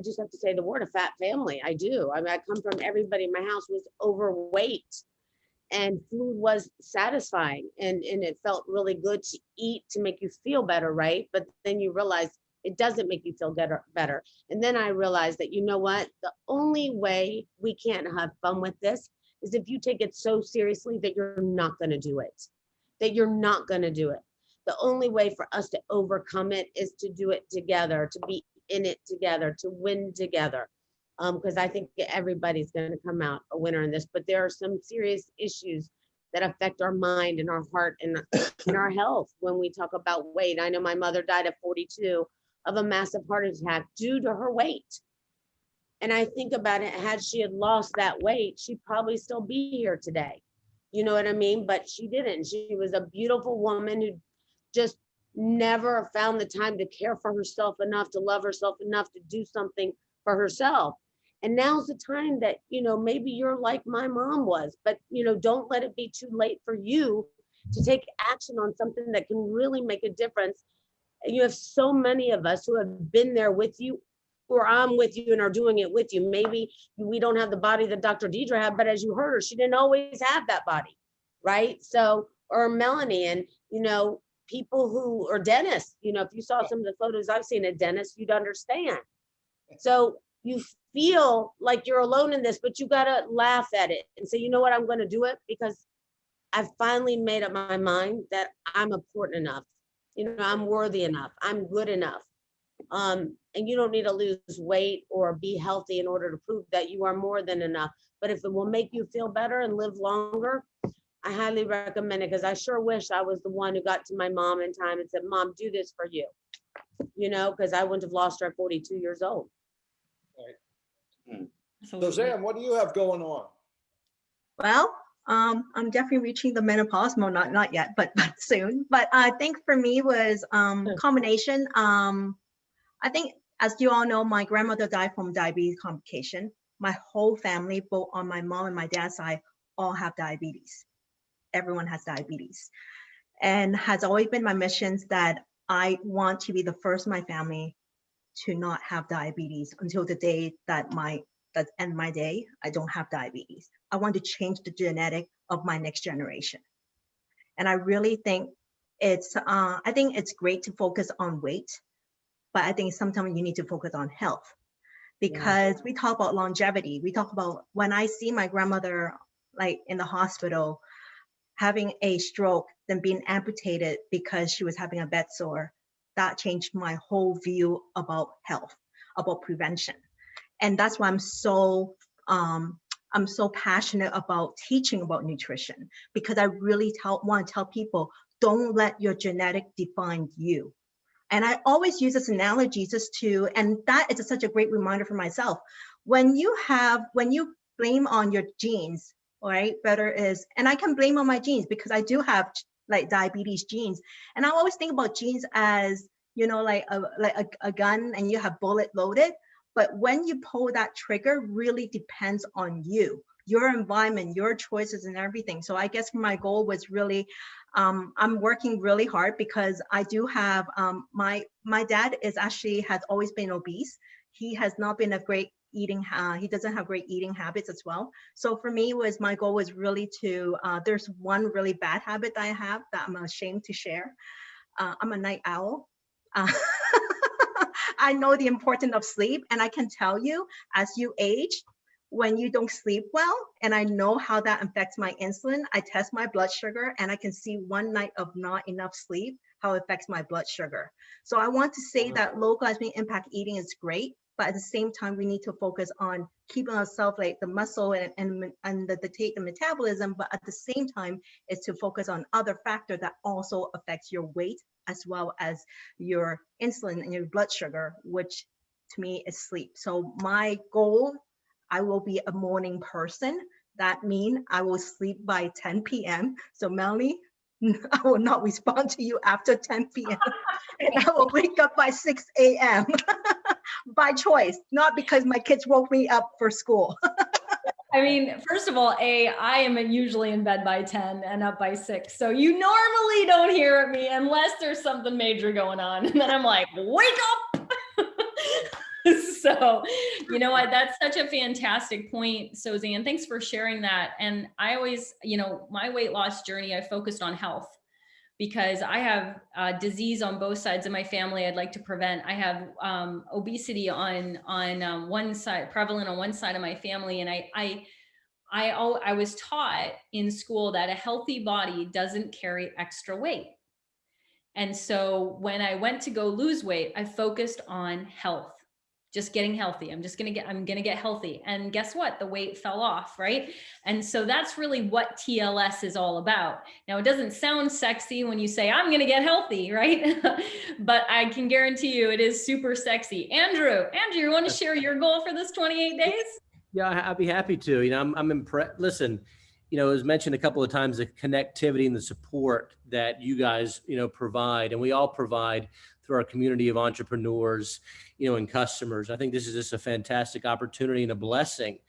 just have to say the word, a fat family. I do. I mean, I come from, everybody in my house was overweight, and food was satisfying, and it felt really good to eat to make you feel better, right? But then you realize it doesn't make you feel better. And then I realized that, you know what? The only way we can't have fun with this is if you take it so seriously that you're not going to do it, The only way for us to overcome it is to do it together, to be in it together, to win together. Because I think everybody's going to come out a winner in this, but there are some serious issues that affect our mind and our heart and our health when we talk about weight. I know my mother died at 42 of a massive heart attack due to her weight. And I think about it, had she had lost that weight, she'd probably still be here today. You know what I mean? But she didn't. She was a beautiful woman who just never found the time to care for herself enough, to love herself enough, to do something for herself. And now's the time that, maybe you're like my mom was, but, don't let it be too late for you to take action on something that can really make a difference. And you have so many of us who have been there with you, or I'm with you and are doing it with you. Maybe we don't have the body that Dr. Deidre had, but as you heard her, she didn't always have that body, right? So, or Melanie, and, people who are dentists, if you saw some of the photos I've seen at dentists, you'd understand. So you feel like you're alone in this, but you got to laugh at it and say, you know what, I'm going to do it because I've finally made up my mind that I'm important enough. I'm worthy enough. I'm good enough. And you don't need to lose weight or be healthy in order to prove that you are more than enough. But if it will make you feel better and live longer, I highly recommend it, because I sure wish I was the one who got to my mom in time and said, Mom, do this for you, because I wouldn't have lost her at 42 years old. Right. Sosan, what do you have going on? Well, I'm definitely reaching the menopause. No, not yet, but soon. But I think for me was combination. I think, as you all know, my grandmother died from diabetes complication. My whole family, both on my mom and my dad's side, all have diabetes. Everyone has diabetes. And has always been my mission that I want to be the first in my family to not have diabetes until the day that end my day, I don't have diabetes. I want to change the genetic of my next generation. And I really think I think it's great to focus on weight, but I think sometimes you need to focus on health, because we talk about longevity. We talk about, when I see my grandmother like in the hospital having a stroke, then being amputated because she was having a bed sore, that changed my whole view about health, about prevention. And that's why I'm so passionate about teaching about nutrition, because I really want to tell people, don't let your genetic define you. And I always use this analogy and that is such a great reminder for myself. When you blame on your genes, right? And I can blame on my genes because I do have like diabetes genes. And I always think about genes as, like a gun, and you have bullet loaded. But when you pull that trigger, really depends on you, your environment, your choices and everything. So I guess my goal was really, I'm working really hard because I do have, my dad has always been obese. He has not been a great eating, he doesn't have great eating habits as well. So for me, my goal was really to, there's one really bad habit that I have that I'm ashamed to share. I'm a night owl. I know the importance of sleep, and I can tell you, as you age, when you don't sleep well, and I know how that affects my insulin, I test my blood sugar, and I can see one night of not enough sleep, how it affects my blood sugar. So I want to say that low glycemic impact eating is great, but at the same time, we need to focus on keeping ourselves like the muscle and the metabolism, but at the same time, is to focus on other factors that also affects your weight, as well as your insulin and your blood sugar, which to me is sleep. So my goal, I will be a morning person. That means I will sleep by 10 p.m. So Melanie, I will not respond to you after 10 p.m. and I will wake up by 6 a.m. by choice, not because my kids woke me up for school. I mean, first of all, I am usually in bed by 10 and up by 6. So you normally don't hear me unless there's something major going on. And then I'm like, wake up. So, you know what, that's such a fantastic point, Sosan. Thanks for sharing that. And I always, my weight loss journey, I focused on health because I have disease on both sides of my family I'd like to prevent. I have obesity on one side, prevalent on one side of my family. And I was taught in school that a healthy body doesn't carry extra weight. And so when I went to go lose weight, I focused on health. Just getting healthy. I'm going to get healthy. And guess what? The weight fell off, right? And so that's really what TLS is all about. Now, it doesn't sound sexy when you say, I'm going to get healthy, right? But I can guarantee you it is super sexy. Andrew, you want to share your goal for this 28 days? Yeah, I'd be happy to. I'm impressed. Listen, you know, it was mentioned a couple of times, the connectivity and the support that you guys, you know, provide, and we all provide through our community of entrepreneurs, you know, and customers. I think this is just a fantastic opportunity and a blessing.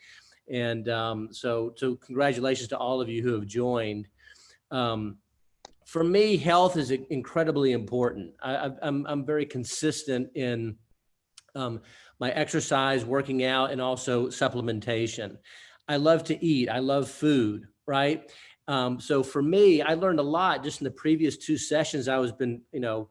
And so congratulations to all of you who have joined. For me, health is incredibly important. I'm very consistent in my exercise, working out, and also supplementation. I love to eat. I love food, right? So for me, I learned a lot just in the previous 2 sessions I was been, you know,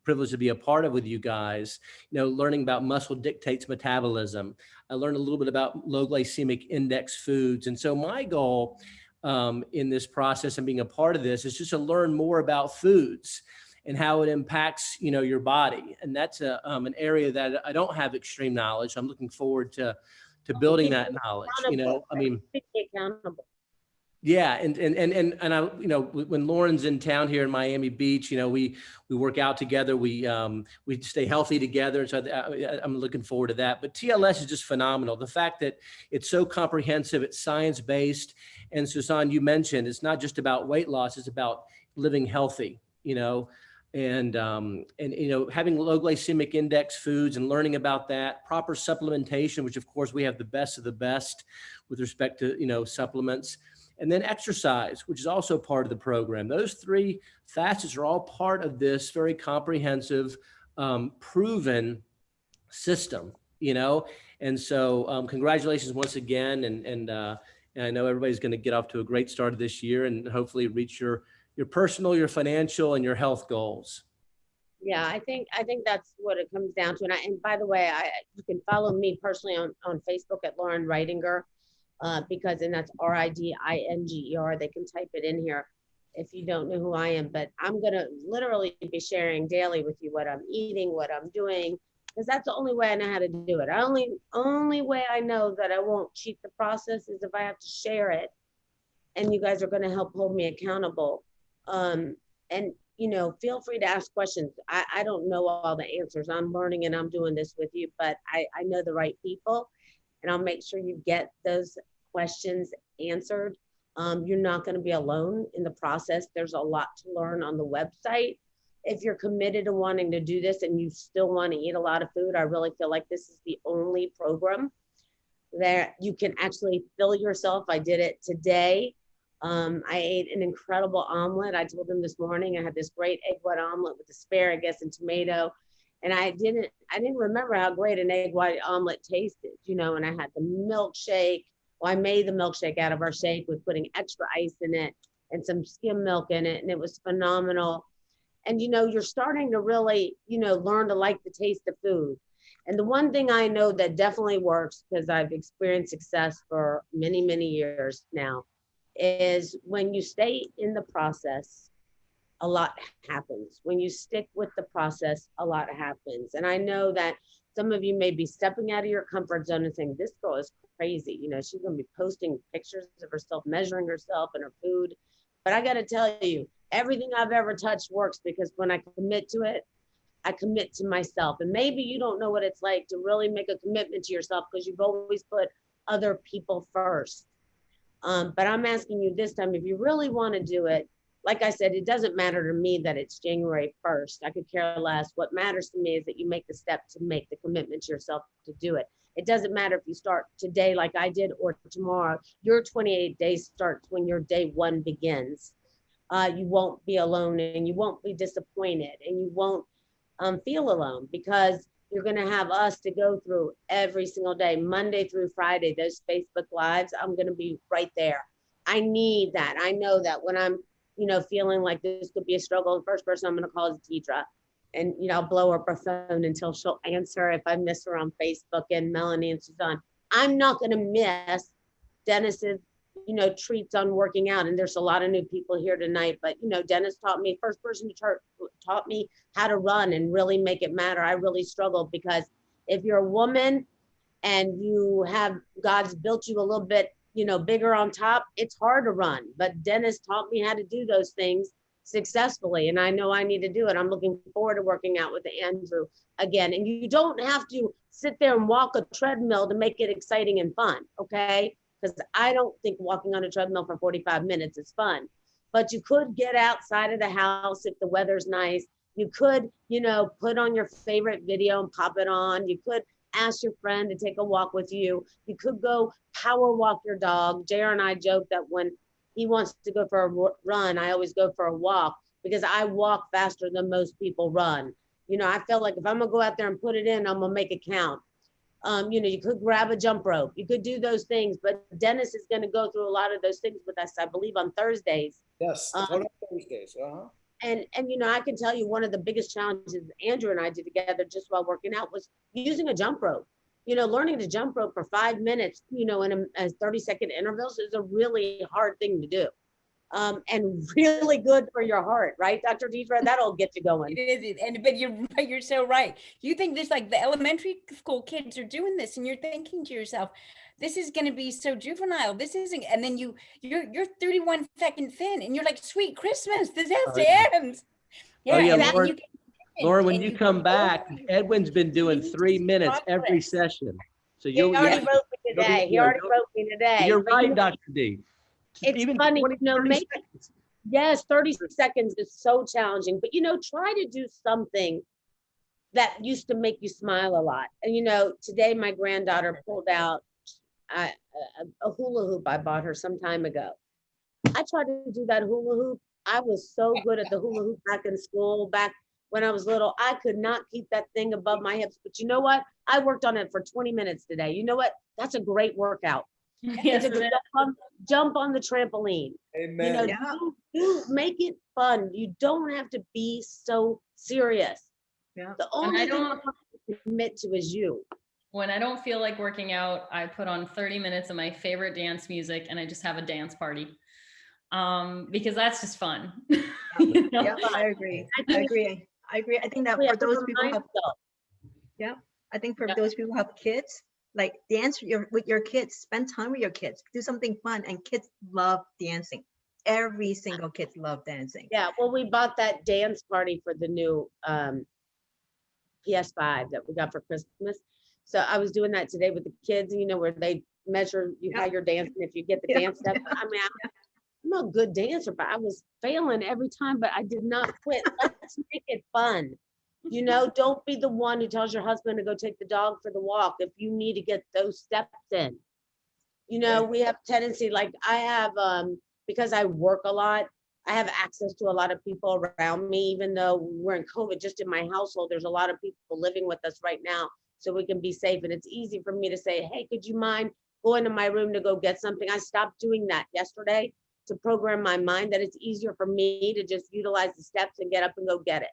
privileged to be a part of with you guys, you know, learning about muscle dictates metabolism. I learned a little bit about low glycemic index foods. And so my goal in this process and being a part of this is just to learn more about foods and how it impacts, you know, your body. And that's an area that I don't have extreme knowledge. I'm looking forward to building that knowledge, you know, I mean, accountable. yeah. And I, you know, when Lauren's in town here in Miami Beach, you know, we work out together. We stay healthy together. So I'm looking forward to that. But TLS is just phenomenal. The fact that it's so comprehensive, it's science-based. And Sosan, you mentioned, it's not just about weight loss, it's about living healthy, you know, and you know, having low glycemic index foods and learning about that, proper supplementation, which of course we have the best of the best with respect to, you know, supplements, and then exercise, which is also part of the program. Those 3 facets are all part of this very comprehensive, proven system, you know? And so congratulations once again. And I know everybody's going to get off to a great start of this year and hopefully reach your personal, your financial, and your health goals. Yeah, I think that's what it comes down to. And by the way, you can follow me personally on Facebook at Loren Reidinger, because, and that's Ridinger. They can type it in here if you don't know who I am. But I'm gonna literally be sharing daily with you what I'm eating, what I'm doing, because that's the only way I know how to do it. Only way I know that I won't cheat the process is if I have to share it, and you guys are going to help hold me accountable. And you know, feel free to ask questions. I don't know all the answers. I'm learning and I'm doing this with you, but I know the right people, and I'll make sure you get those questions answered. You're not going to be alone in the process. There's a lot to learn on the website. If you're committed to wanting to do this and you still want to eat a lot of food, I really feel like this is the only program that you can actually fill yourself. I did it today. I ate an incredible omelet. I told them this morning I had this great egg white omelet with asparagus and tomato. And I didn't remember how great an egg white omelet tasted, you know, and I had the milkshake. Well, I made the milkshake out of our shake with putting extra ice in it and some skim milk in it. And it was phenomenal. And, you know, you're starting to really, you know, learn to like the taste of food. And the one thing I know that definitely works, because I've experienced success for many, many years now, is when you stay in the process, a lot happens. When you stick with the process, a lot happens. And I know that some of you may be stepping out of your comfort zone and saying, this girl is crazy. You know, she's going to be posting pictures of herself, measuring herself and her food. But I got to tell you, everything I've ever touched works, because when I commit to it, I commit to myself. And maybe you don't know what it's like to really make a commitment to yourself because you've always put other people first. But I'm asking you this time, if you really want to do it, like I said, it doesn't matter to me that it's January 1st. I could care less. What matters to me is that you make the step to make the commitment to yourself to do it. It doesn't matter if you start today like I did or tomorrow. Your 28 days starts when your day 1 begins. You won't be alone, and you won't be disappointed, and you won't feel alone, because you're going to have us to go through every single day, Monday through Friday, those Facebook Lives. I'm going to be right there. I need that. I know that when I'm, you know, feeling like this could be a struggle, the first person I'm going to call is Deidre. And, you know, I'll blow up her phone until she'll answer if I miss her on Facebook, and Melanie and Sosan. I'm not going to miss Dennis's, you know, treats on working out. And there's a lot of new people here tonight, but, you know, Dennis taught me, first person to taught me how to run and really make it matter. I really struggled, because if you're a woman and you have, God's built you a little bit, you know, bigger on top, it's hard to run. But Dennis taught me how to do those things successfully. And I know I need to do it. I'm looking forward to working out with Andrew again. And you don't have to sit there and walk a treadmill to make it exciting and fun. Okay. because I don't think walking on a treadmill for 45 minutes is fun. But you could get outside of the house if the weather's nice. You could, you know, put on your favorite video and pop it on. You could ask your friend to take a walk with you. You could go power walk your dog. JR and I joke that when he wants to go for a run, I always go for a walk because I walk faster than most people run. You know, I feel like if I'm gonna go out there and put it in, I'm gonna make it count. You know, you could grab a jump rope. You could do those things, but Dennis is gonna go through a lot of those things with us, I believe, on Thursdays. Yes, one of Thursdays. And you know, I can tell you one of the biggest challenges Andrew and I did together just while working out was using a jump rope. You know, learning to jump rope for 5 minutes, you know, in a 30-second intervals is a really hard thing to do. And really good for your heart, right, Dr. Deidre? That'll get you going. It is, but you're so right. You think this, like the elementary school kids are doing this, and you're thinking to yourself, this is going to be so juvenile. This isn't, and then you're 31 seconds in, and you're like, sweet Christmas, this has to end. Oh, yeah, and then Lauren, you get- Lauren, when and you come back, Edwin's been doing 3 minutes every progress. session. So He already wrote me today. He already wrote me today. You're But, right, you know, Dr. D. it's Even funny, 20, you know, 30 make seconds. yes, 30 seconds is so challenging, but you know, try to do something that used to make you smile a lot. And you know, today my granddaughter pulled out a hula hoop I bought her some time ago. I tried to do that hula hoop. I was so good at the hula hoop back in school, back when I was little. I could not keep that thing above my hips. But you know what? I worked on it for 20 minutes today. You know what? That's a great workout. Yes, It's a good jump on the trampoline. Amen. You know, do make it fun. You don't have to be so serious. Yeah. The only thing don't- you have to commit to is you. When I don't feel like working out, I put on 30 minutes of my favorite dance music and I just have a dance party. Because that's just fun. You know? Yeah, I agree. I I think agree. I agree. I think that we for have to those people who remind have, ourselves. I think for Yeah. those people who have kids, like dance with your kids, spend time with your kids, do something fun. And kids love dancing. Every single kid love dancing. Yeah, well, we bought that dance party for the new PS5 that we got for Christmas. So I was doing that today with the kids, you know, where they measure you how you're dancing, if you get the Yeah. dance step. I mean, I'm a good dancer, but I was failing every time, but I did not quit. Let's make it fun. You know, don't be the one who tells your husband to go take the dog for the walk if you need to get those steps in. You know, we have tendency, like I have, because I work a lot, I have access to a lot of people around me, even though we're in COVID, just in my household, there's a lot of people living with us right now, so we can be safe. And it's easy for me to say, hey, could you mind going to my room to go get something? I stopped doing that yesterday to program my mind that it's easier for me to just utilize the steps and get up and go get it.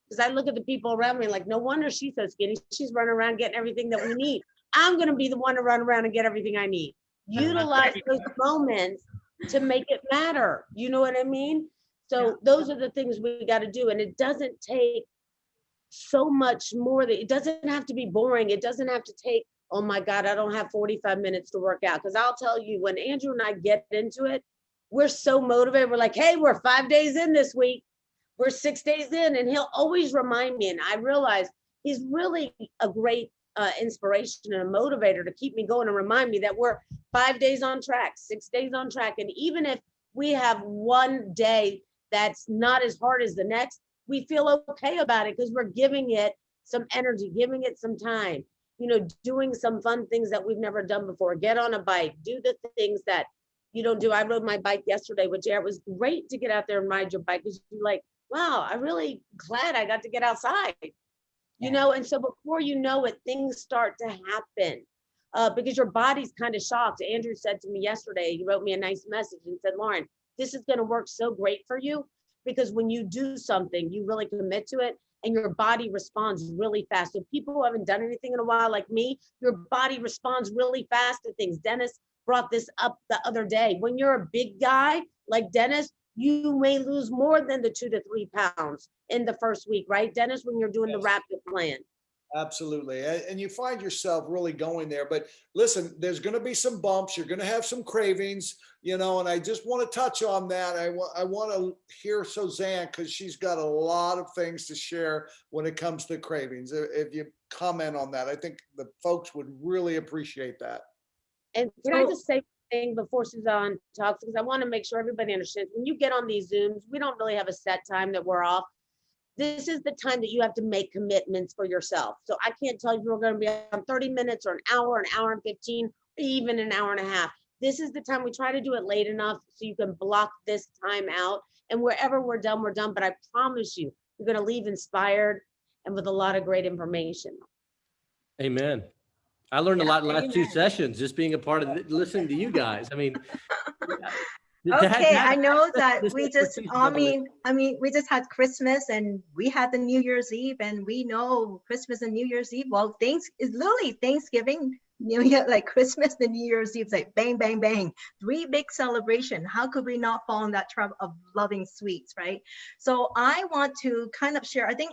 Because I look at the people around me like, no wonder she's so skinny. She's running around getting everything that we need. I'm going to be the one to run around and get everything I need. Utilize those moments to make it matter. You know what I mean? So those are the things we got to do. And it doesn't take so much more. That it doesn't have to be boring. It doesn't have to take, oh my God, I don't have 45 minutes to work out. Because I'll tell you, when Andrew and I get into it, we're so motivated. We're like, hey, we're 5 days in this week. We're 6 days in. And he'll always remind me. And I realize he's really a great inspiration and a motivator to keep me going and remind me that we're 5 days on track, 6 days on track. And even if we have one day that's not as hard as the next, we feel okay about it because we're giving it some energy, giving it some time, you know, doing some fun things that we've never done before. Get on a bike, do the things that you don't do. I rode my bike yesterday with JR. It was great to get out there and ride your bike because you're like, wow, I'm really glad I got to get outside. You know, and so before you know it, things start to happen because your body's kind of shocked. Andrew said to me yesterday, he wrote me a nice message and said, Lauren, this is going to work so great for you because when you do something, you really commit to it and your body responds really fast. So people who haven't done anything in a while, like me, your body responds really fast to things. Dennis brought this up the other day. When you're a big guy like Dennis, you may lose more than the 2 to 3 pounds in the first week, right, Dennis, when you're doing the rapid plan? Absolutely. And you find yourself really going there. But listen, there's going to be some bumps. You're going to have some cravings, you know, and I just want to touch on that. I want to hear Sosan because she's got a lot of things to share when it comes to cravings. If you comment on that, I think the folks would really appreciate that. And can I just say thing before Sosan talks, because I want to make sure everybody understands, when you get on these Zooms, we don't really have a set time that we're off. This is the time that you have to make commitments for yourself. So I can't tell you we're going to be on 30 minutes or an hour and 15, or even an hour and a half. This is the time. We try to do it late enough so you can block this time out. And wherever we're done, we're done. But I promise you, you're going to leave inspired and with a lot of great information. Amen. I learned a lot in the last two Amen. sessions, just being a part of listening to you guys. I mean, Okay, I know that this we just, expertise I level is- mean, we just had Christmas and we had the New Year's Eve, and we know Christmas and New Year's Eve, well, things is literally Thanksgiving, New Year, like Christmas and New Year's Eve, it's like bang, bang, bang, 3 big celebration. How could we not fall in that trap of loving sweets, right? So I want to kind of share, I think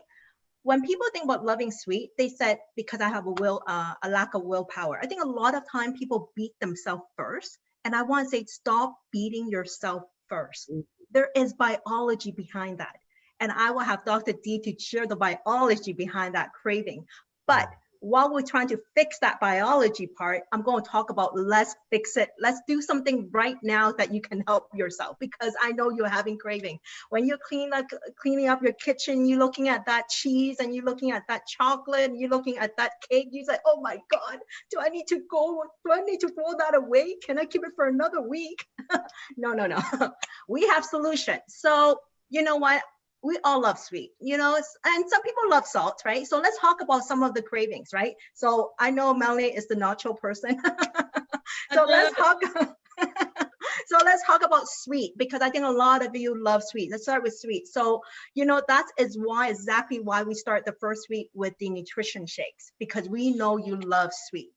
when people think about loving sweet, they said, because I have a lack of willpower. I think a lot of time people beat themselves first. And I want to say, stop beating yourself first. There is biology behind that. And I will have Dr. D to share the biology behind that craving. But while we're trying to fix that biology part, I'm going to talk about let's fix it. Let's do something right now that you can help yourself, because I know you're having craving. When you're cleaning up your kitchen, you're looking at that cheese and you're looking at that chocolate and you're looking at that cake. You're like, oh my God, do I need to throw that away? Can I keep it for another week? No. We have solutions. So you know what? We all love sweet, and some people love salt, right? So let's talk about some of the cravings, right? So I know Melanie is the nacho person. So let's talk about sweet, because I think a lot of you love sweet. Let's start with sweet. So, that is exactly why we start the first week with the nutrition shakes, because we know you love sweet.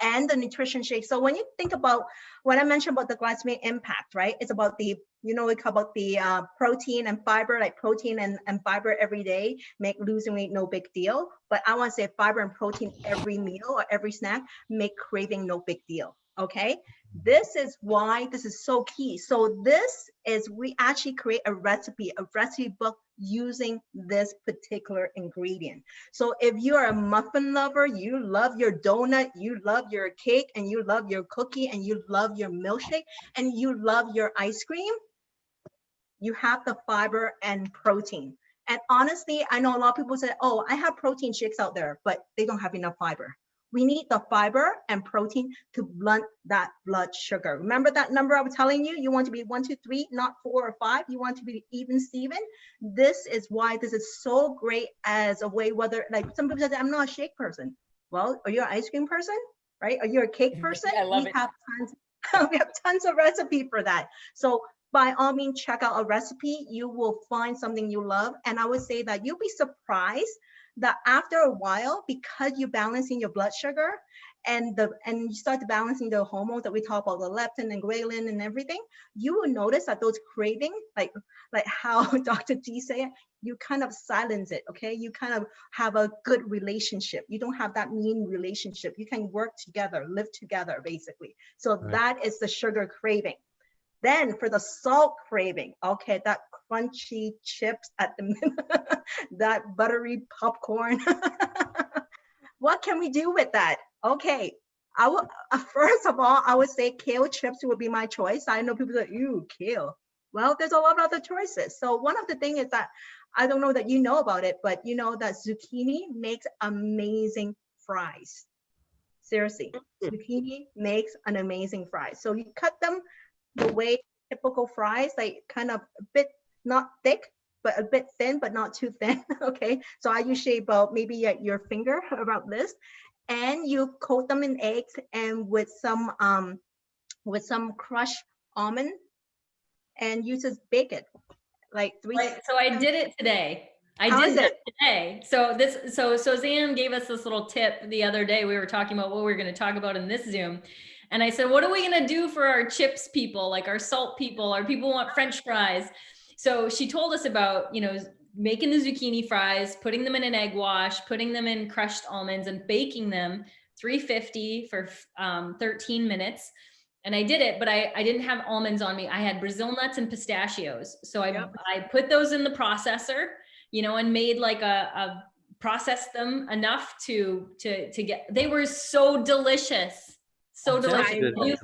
And the nutrition shake. So when you think about what I mentioned about the glycemic impact, right? It's about we talk about the protein and fiber, like protein and fiber every day make losing weight no big deal. But I want to say fiber and protein every meal or every snack make craving no big deal. Okay. This is why this is so key. So we actually create a recipe book using this particular ingredient. So if you are a muffin lover, you love your donut, you love your cake, and you love your cookie, and you love your milkshake, and you love your ice cream, you have the fiber and protein. And honestly, I know a lot of people say, oh, I have protein shakes out there, but they don't have enough fiber. We need the fiber and protein to blunt that blood sugar. Remember that number I was telling you? You want to be 1, 2, 3, not 4 or 5. You want to be even Steven. This is why this is so great as a way, whether like some people say, I'm not a shake person. Well, are you an ice cream person? Right? Are you a cake person? I love we it. have tons. We have tons of recipe for that. So by all means, check out a recipe. You will find something you love. And I would say that you'll be surprised that after a while, because you're balancing your blood sugar and you start balancing the hormones that we talk about, the leptin and ghrelin and everything, you will notice that those cravings, like how Dr. G said, you kind of silence it, okay? You kind of have a good relationship. You don't have that mean relationship. You can work together, live together, basically. So Right. That is the sugar craving. Then for the salt craving, okay, that crunchy chips at the minute, that buttery popcorn. What can we do with that? Okay, I will, first of all, I would say kale chips would be my choice. I know people say, ew, kale. Well, there's a lot of other choices. So one of the things is that, I don't know that you know about it, but you know that zucchini makes amazing fries. Seriously, zucchini makes an amazing fries. So you cut them the way typical fries, like kind of a bit not thick, but a bit thin, but not too thin. Okay, so I usually about maybe at your finger about this, and you coat them in eggs and with some crushed almond, and you just bake it like 3. Right, so I did it today. How is it? Today. So Sosan gave us this little tip the other day. We were talking about what we were going to talk about in this Zoom. And I said, what are we going to do for our chips people, like our salt people, our people who want French fries? So she told us about, making the zucchini fries, putting them in an egg wash, putting them in crushed almonds and baking them 350 for 13 minutes. And I did it, but I didn't have almonds on me. I had Brazil nuts and pistachios. So I put those in the processor, and made like processed them enough to get, they were so delicious. So delicious.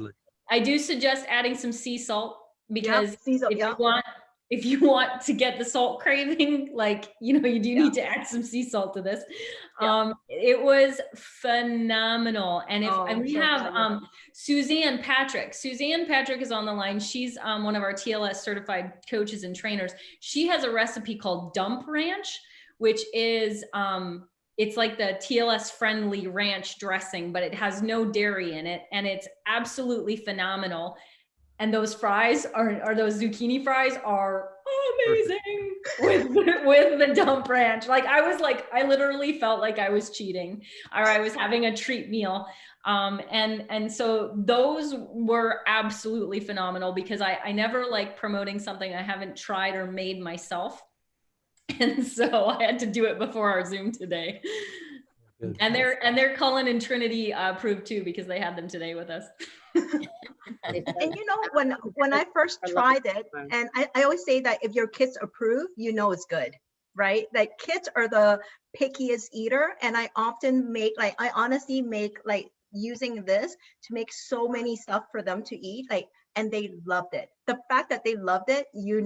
I do suggest adding some sea salt because sea salt, if yeah. you want to get the salt craving, like, you do need to add some sea salt to this. Yeah. It was phenomenal. And and we so have good. Suzanne Patrick. Suzanne Patrick is on the line. She's one of our TLS certified coaches and trainers. She has a recipe called Dump Ranch, which is it's like the TLS friendly ranch dressing, but it has no dairy in it. And it's absolutely phenomenal. And those fries are those zucchini fries are amazing with the dump ranch. Like I literally felt like I was cheating or I was having a treat meal. And so those were absolutely phenomenal because I never like promoting something I haven't tried or made myself. And so I had to do it before our Zoom today. Good. And they're Cullen and Trinity approved too, because they had them today with us. And when I first tried it, and I always say that if your kids approve, it's good, right? Like kids are the pickiest eater. And I often I honestly make using this to make so many stuff for them to eat, and they loved it. The fact that they loved it, you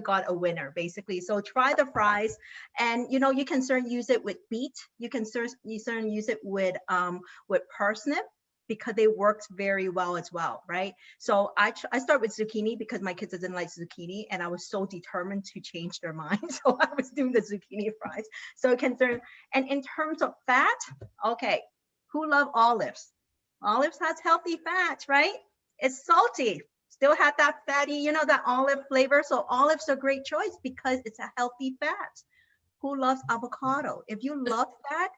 got a winner basically. So try the fries, and you can certainly use it with beet. You can certainly use it with parsnip, because they worked very well as well, right? So I start with zucchini because my kids didn't like zucchini, and I was so determined to change their mind. So I was doing the zucchini fries. So it can turn. And in terms of fat, okay, who love olives? Olives has healthy fats, right? It's salty, still have that fatty, that olive flavor. So olives are a great choice because it's a healthy fat. Who loves avocado? If you love fat,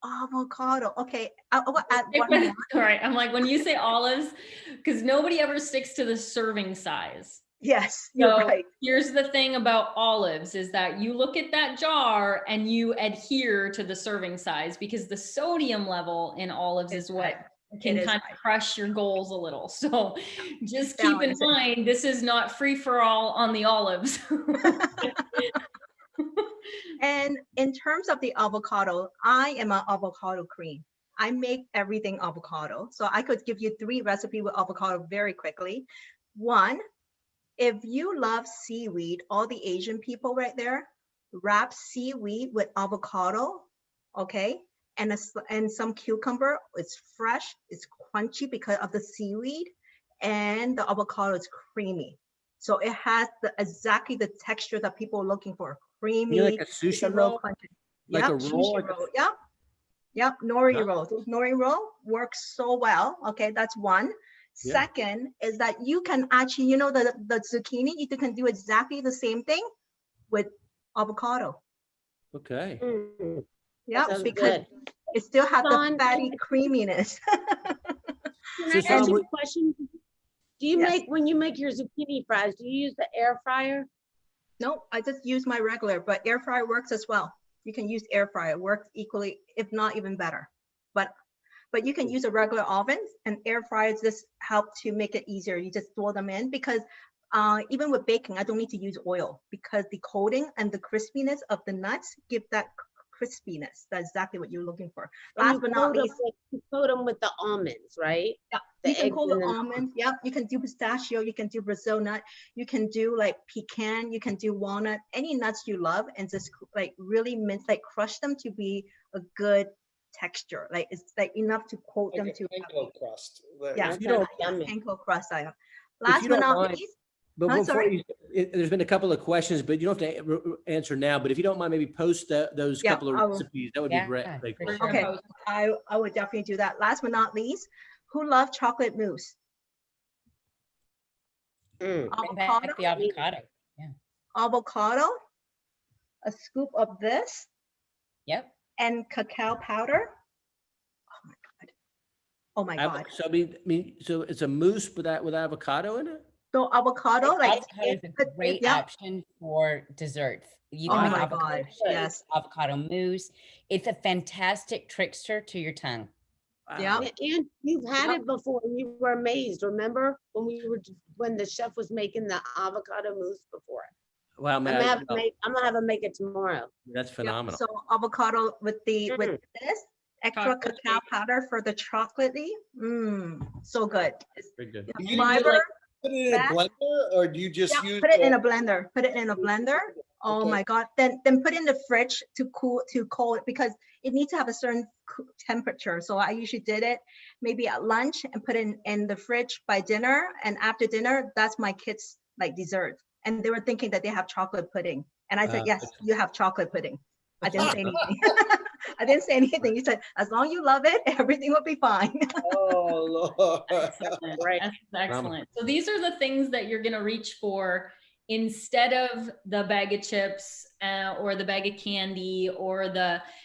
avocado. Okay, I'll add one more. All right, I'm like, when you say olives, because nobody ever sticks to the serving size. Yes, you're right. Here's the thing about olives is that you look at that jar and you adhere to the serving size, because the sodium level in olives is what can kind of crush your goals a little. So just keep in mind, this is not free for all on the olives. And in terms of the avocado, I am an avocado queen. I make everything avocado. So I could give you 3 recipes with avocado very quickly. One, if you love seaweed, all the Asian people right there, wrap seaweed with avocado, okay? And some cucumber. It's fresh, it's crunchy because of the seaweed, and the avocado is creamy. So it has exactly the texture that people are looking for. Creamy, like a sushi roll, like a roll. Yep, nori roll. Nori roll works so well. Okay, that's one. Yeah. Second is that you can actually, the zucchini, you can do exactly the same thing with avocado. Okay. Yeah, because it still has the fatty creaminess. Can I ask you a question? Do you when you make your zucchini fries, do you use the air fryer? No, I just use my regular, but air fryer works as well. You can use air fryer, it works equally, if not even better. But you can use a regular oven, and air fryers just help to make it easier. You just throw them in, because even with baking, I don't need to use oil, because the coating and the crispiness of the nuts give that crispiness. That's exactly what you're looking for. Last but not least, you coat them with the almonds, right? Yeah, you can coat the almonds. Yeah, you can do pistachio, you can do Brazil nut, you can do like pecan, you can do walnut, any nuts you love, and just really mince, crush them to be a good texture. It's enough to coat them to panko crust. Yeah, panko crust. Last but not least. But before there's been a couple of questions, but you don't have to answer now. But if you don't mind, maybe post those couple of recipes. That would be great. Sure. Okay, I would definitely do that. Last but not least, who loves chocolate mousse? Avocado. The avocado. Yeah. Avocado. A scoop of this. Yep. And cacao powder. Oh my god. So so it's a mousse with avocado in it. So avocado, avocado is a great option for desserts. You can make avocado shakes, avocado mousse. It's a fantastic trickster to your tongue. Wow. Yeah, and you've had it before, and you were amazed. Remember when the chef was making the avocado mousse before? Wow, man, I'm gonna have him make it tomorrow. That's phenomenal. So avocado with this, extra Chocolate cacao cake. powder for the chocolatey. So good. Very good. You have You fiber. put it in a fat. blender, or do you just Yeah, use? put it in a blender. Put it in a blender. Oh Okay. my God. Then put it in the fridge to cool it, because it needs to have a certain temperature. So I usually did it maybe at lunch and put it in the fridge by dinner. And after dinner, that's my kids' like dessert. And they were thinking that they have chocolate pudding. And I said, yes, you have chocolate pudding. I didn't say anything. I didn't say anything. He said, as long as you love it, everything will be fine. Oh, Lord. Excellent. Right. That's excellent. So these are the things that you're going to reach for instead of the bag of chips or the bag of candy or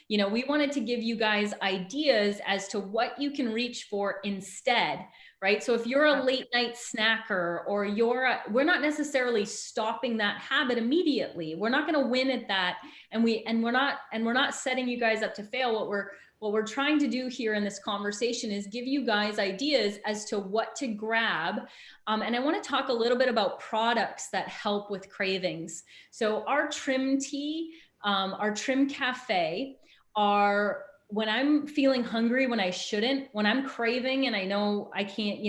we wanted to give you guys ideas as to what you can reach for instead, right? So if you're a late night snacker or we're not necessarily stopping that habit immediately. We're not going to win at that. And we're not setting you guys up to fail. What we're trying to do here in this conversation is give you guys ideas as to what to grab. And I want to talk a little bit about products that help with cravings. So our trim tea, our trim cafe are when I'm feeling hungry, when I shouldn't, when I'm craving and I know I can't,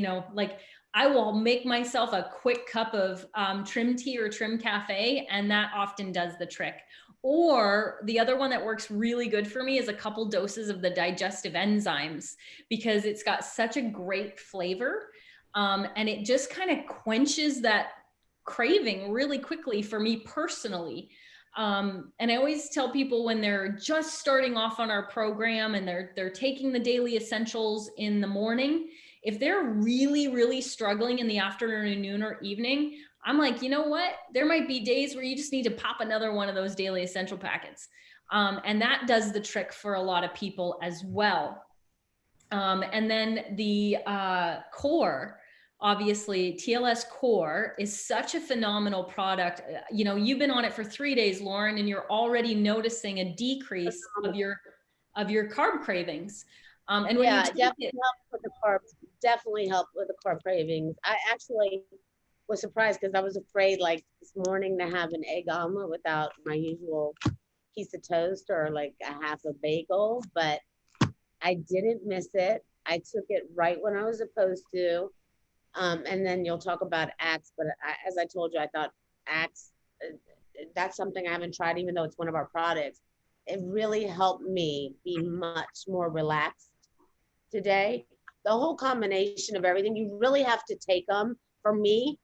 I will make myself a quick cup of trim tea or trim cafe, and that often does the trick. Or the other one that works really good for me is a couple doses of the digestive enzymes, because it's got such a great flavor. And it just kind of quenches that craving really quickly for me personally. And I always tell people when they're just starting off on our program and they're taking the daily essentials in the morning, if they're really, really struggling in the afternoon or evening, I'm like, you know what? There might be days where you just need to pop another one of those daily essential packets. And that does the trick for a lot of people as well. And then the core, obviously TLS core is such a phenomenal product. You've been on it for 3 days, Loren, and you're already noticing a decrease of your carb cravings. And when you take it, help with the carbs, definitely help with the carb cravings. I actually was surprised because I was afraid like this morning to have an egg omelet without my usual piece of toast or like a half a bagel, but I didn't miss it. I took it right when I was supposed to. And then you'll talk about Axe, but as I told you, I thought Axe, that's something I haven't tried, even though it's one of our products. It really helped me be much more relaxed today. The whole combination of everything, you really have to take them. For me,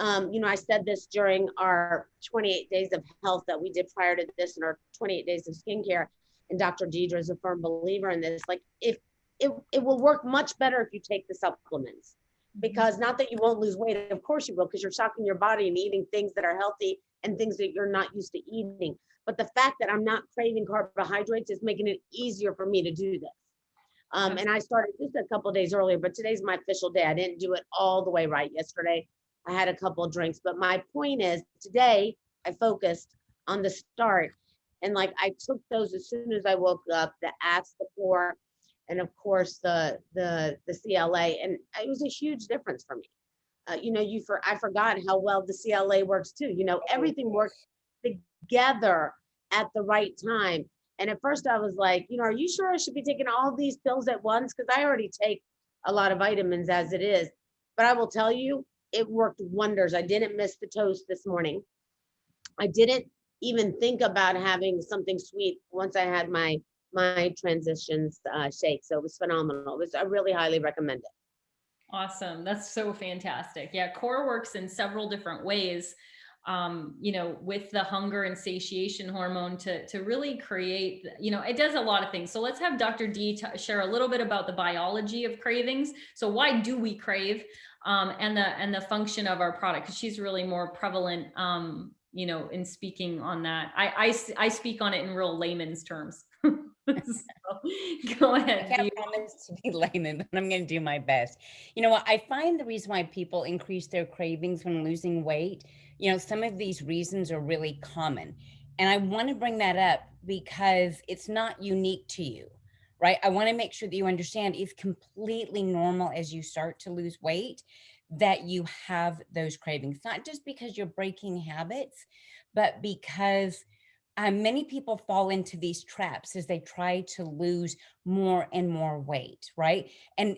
I said this during our 28 days of health that we did prior to this and our 28 days of skincare. And Dr. Deidre is a firm believer in this. Like, if it will work much better if you take the supplements, because not that you won't lose weight, of course you will, because you're shocking your body and eating things that are healthy and things that you're not used to eating. But the fact that I'm not craving carbohydrates is making it easier for me to do this. And I started just a couple of days earlier, but today's my official day. I didn't do it all the way right yesterday. I had a couple of drinks, but my point is today I focused on the start. And like I took those as soon as I woke up, the Axe, the core, and of course the CLA, and it was a huge difference for me. I forgot how well the CLA works too. Everything works together at the right time. And at first I was like, are you sure I should be taking all these pills at once? Because I already take a lot of vitamins as it is. But I will tell you, it worked wonders. I didn't miss the toast this morning. I didn't even think about having something sweet once I had my transitions shake. So it was phenomenal. I really highly recommend it. Awesome. That's so fantastic. Yeah. Core works in several different ways, with the hunger and satiation hormone to really create, it does a lot of things. So let's have Dr. D share a little bit about the biology of cravings. So why do we crave, and the function of our product? Because she's really more prevalent, in speaking on that. I speak on it in real layman's terms. So, go ahead. I can't promise to be layman, but I'm going to do my best. You know what? I find the reason why people increase their cravings when losing weight, some of these reasons are really common. And I want to bring that up because it's not unique to you, right? I want to make sure that you understand it's completely normal as you start to lose weight that you have those cravings, not just because you're breaking habits, but because many people fall into these traps as they try to lose more and more weight, right? And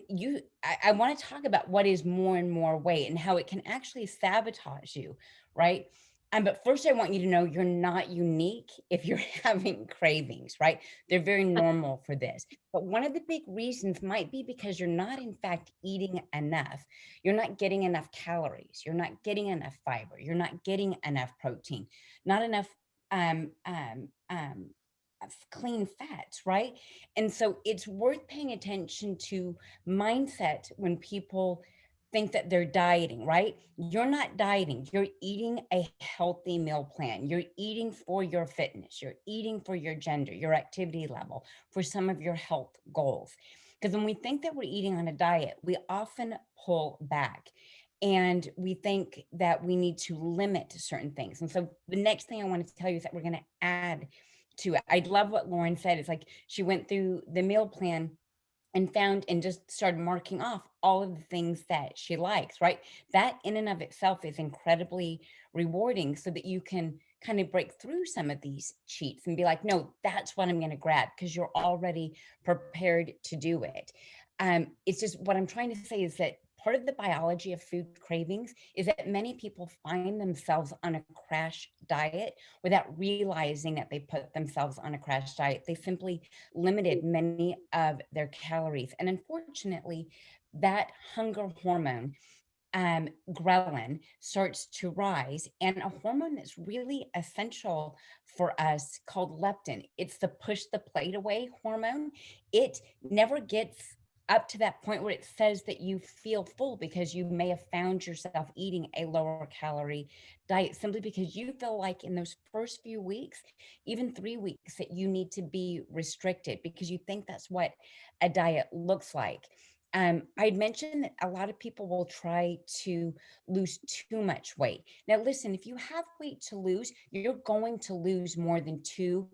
I want to talk about what is more and more weight and how it can actually sabotage you, right? But first, I want you to know you're not unique if you're having cravings, right? They're very normal for this. But one of the big reasons might be because you're not, in fact, eating enough. You're not getting enough calories. You're not getting enough fiber. You're not getting enough protein, not enough um, um, um, clean fats, right? And so it's worth paying attention to mindset when people think that they're dieting, right? You're not dieting. You're eating a healthy meal plan. You're eating for your fitness. You're eating for your gender, your activity level, for some of your health goals. Because when we think that we're eating on a diet, we often pull back and we think that we need to limit certain things. And so the next thing I want to tell you is that we're going to add to it. I love what Loren said. It's like she went through the meal plan and found and just started marking off all of the things that she likes, right? That in and of itself is incredibly rewarding so that you can kind of break through some of these cheats and be like, no, that's what I'm going to grab because you're already prepared to do it. It's just what I'm trying to say is that part of the biology of food cravings is that many people find themselves on a crash diet without realizing that they put themselves on a crash diet. They simply limited many of their calories. And unfortunately, that hunger hormone, ghrelin, starts to rise, and a hormone that's really essential for us called leptin. It's the push the plate away hormone. It never gets up to that point where it says that you feel full because you may have found yourself eating a lower calorie diet simply because you feel like in those first few weeks, even 3 weeks, that you need to be restricted because you think that's what a diet looks like. I'd mentioned that a lot of people will try to lose too much weight. Now, listen, if you have weight to lose, you're going to lose more than 2-3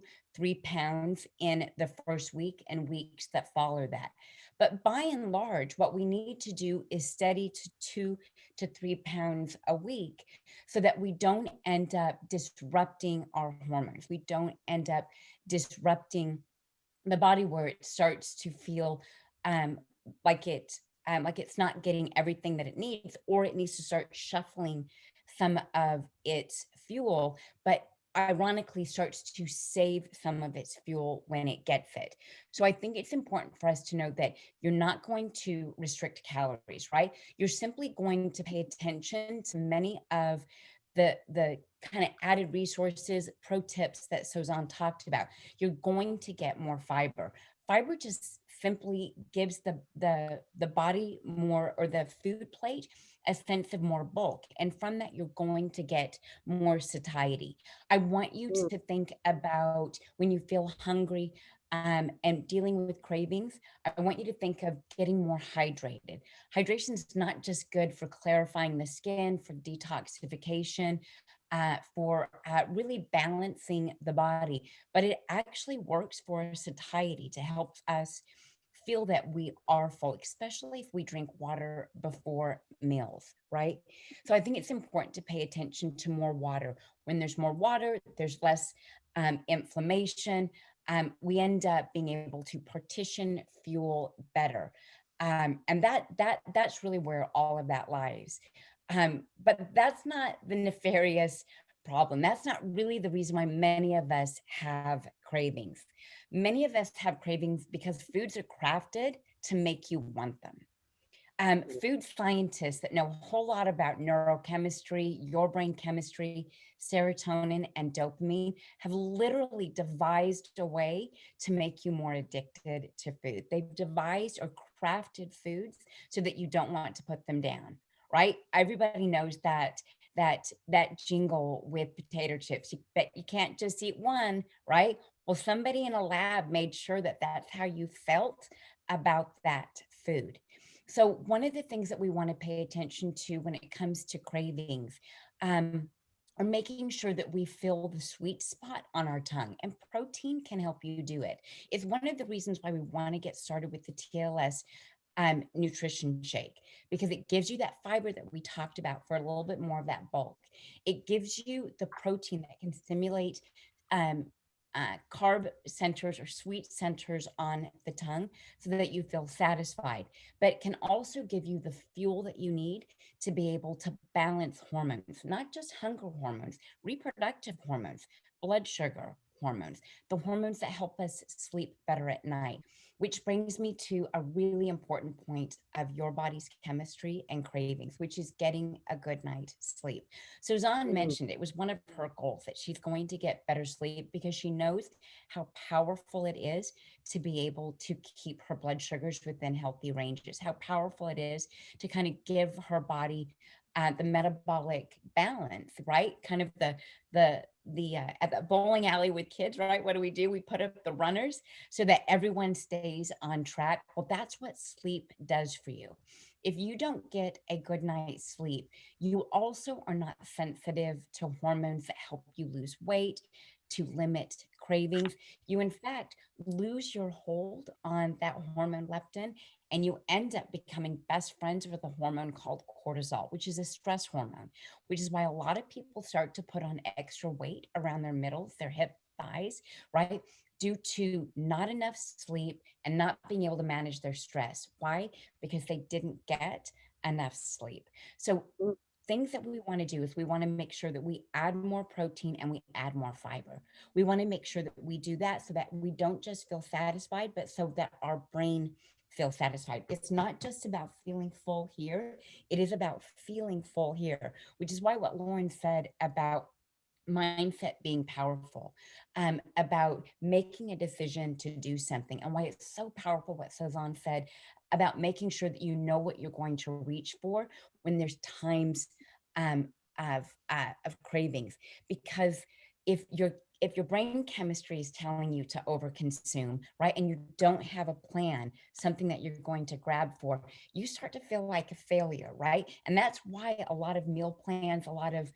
pounds in the first week and weeks that follow that. But by and large, what we need to do is steady to 2-3 pounds a week so that we don't end up disrupting our hormones. We don't end up disrupting the body where it starts to feel um, like it's not getting everything that it needs, or it needs to start shuffling some of its fuel, but ironically starts to save some of its fuel when it gets it. So I think it's important for us to know that you're not going to restrict calories, right? You're simply going to pay attention to many of the kind of added resources, pro tips that Sosan talked about. You're going to get more fiber. Fiber just simply gives the body more, or the food plate, a sense of more bulk. And from that, you're going to get more satiety. I want you to think about when you feel hungry and dealing with cravings, I want you to think of getting more hydrated. Hydration is not just good for clarifying the skin, for detoxification, for really balancing the body, but it actually works for satiety to help us feel that we are full, especially if we drink water before meals, right? So I think it's important to pay attention to more water. When there's more water, there's less inflammation. We end up being able to partition fuel better. And that's really where all of that lies. But that's not the nefarious problem. That's not really the reason why many of us have cravings. Many of us have cravings because foods are crafted to make you want them. Food scientists that know a whole lot about neurochemistry, your brain chemistry, serotonin, and dopamine have literally devised a way to make you more addicted to food. They've devised or crafted foods so that you don't want to put them down, right? Everybody knows that jingle with potato chips, but you can't just eat one, right? Well, somebody in a lab made sure that that's how you felt about that food. So one of the things that we want to pay attention to when it comes to cravings are making sure that we fill the sweet spot on our tongue, and protein can help you do it. It's one of the reasons why we want to get started with the TLS nutrition shake, because it gives you that fiber that we talked about for a little bit more of that bulk. It gives you the protein that can stimulate carb centers or sweet centers on the tongue so that you feel satisfied, but it can also give you the fuel that you need to be able to balance hormones, not just hunger hormones, reproductive hormones, blood sugar hormones, the hormones that help us sleep better at night. Which brings me to a really important point of your body's chemistry and cravings, which is getting a good night's sleep. Sosan mentioned it was one of her goals that she's going to get better sleep because she knows how powerful it is to be able to keep her blood sugars within healthy ranges, how powerful it is to kind of give her body the metabolic balance, right? Kind of at the bowling alley with kids, right? What do? We put up the runners so that everyone stays on track. Well, that's what sleep does for you. If you don't get a good night's sleep, you also are not sensitive to hormones that help you lose weight, to limit cravings. You, in fact, lose your hold on that hormone leptin, and you end up becoming best friends with a hormone called cortisol, which is a stress hormone, which is why a lot of people start to put on extra weight around their middles, their hip, thighs, right? Due to not enough sleep and not being able to manage their stress. Why? Because they didn't get enough sleep. So things that we want to do is we want to make sure that we add more protein and we add more fiber. We want to make sure that we do that so that we don't just feel satisfied, but so that our brain feels satisfied. It's not just about feeling full here. It is about feeling full here, which is why what Loren said about mindset being powerful, about making a decision to do something, and why it's so powerful what Sosan said about making sure that you know what you're going to reach for when there's times of cravings. Because if your brain chemistry is telling you to overconsume, right, and you don't have a plan, something that you're going to grab for, you start to feel like a failure, right? And that's why a lot of meal plans, a lot of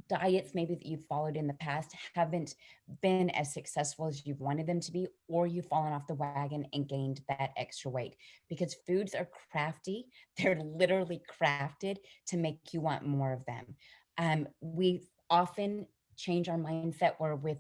diets maybe that you've followed in the past haven't been as successful as you've wanted them to be, or you've fallen off the wagon and gained that extra weight. Because foods are crafty. They're literally crafted to make you want more of them. We often change our mindset where with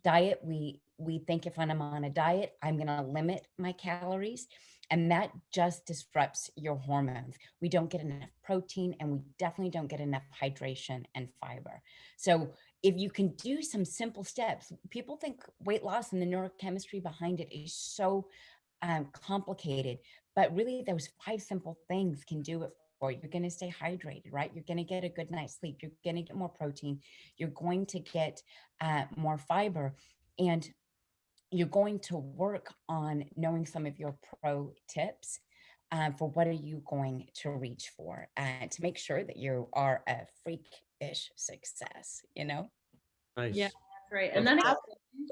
diet, we think if I'm on a diet, I'm going to limit my calories. And that just disrupts your hormones. We don't get enough protein, and we definitely don't get enough hydration and fiber. So if you can do some simple steps, people think weight loss and the neurochemistry behind it is so complicated, but really those 5 simple things can do it for you. You're going to stay hydrated, right? You're going to get a good night's sleep. You're going to get more protein. You're going to get more fiber. And you're going to work on knowing some of your pro tips for what are you going to reach for to make sure that you are a freakish success, you know? Nice. Yeah, that's right. And then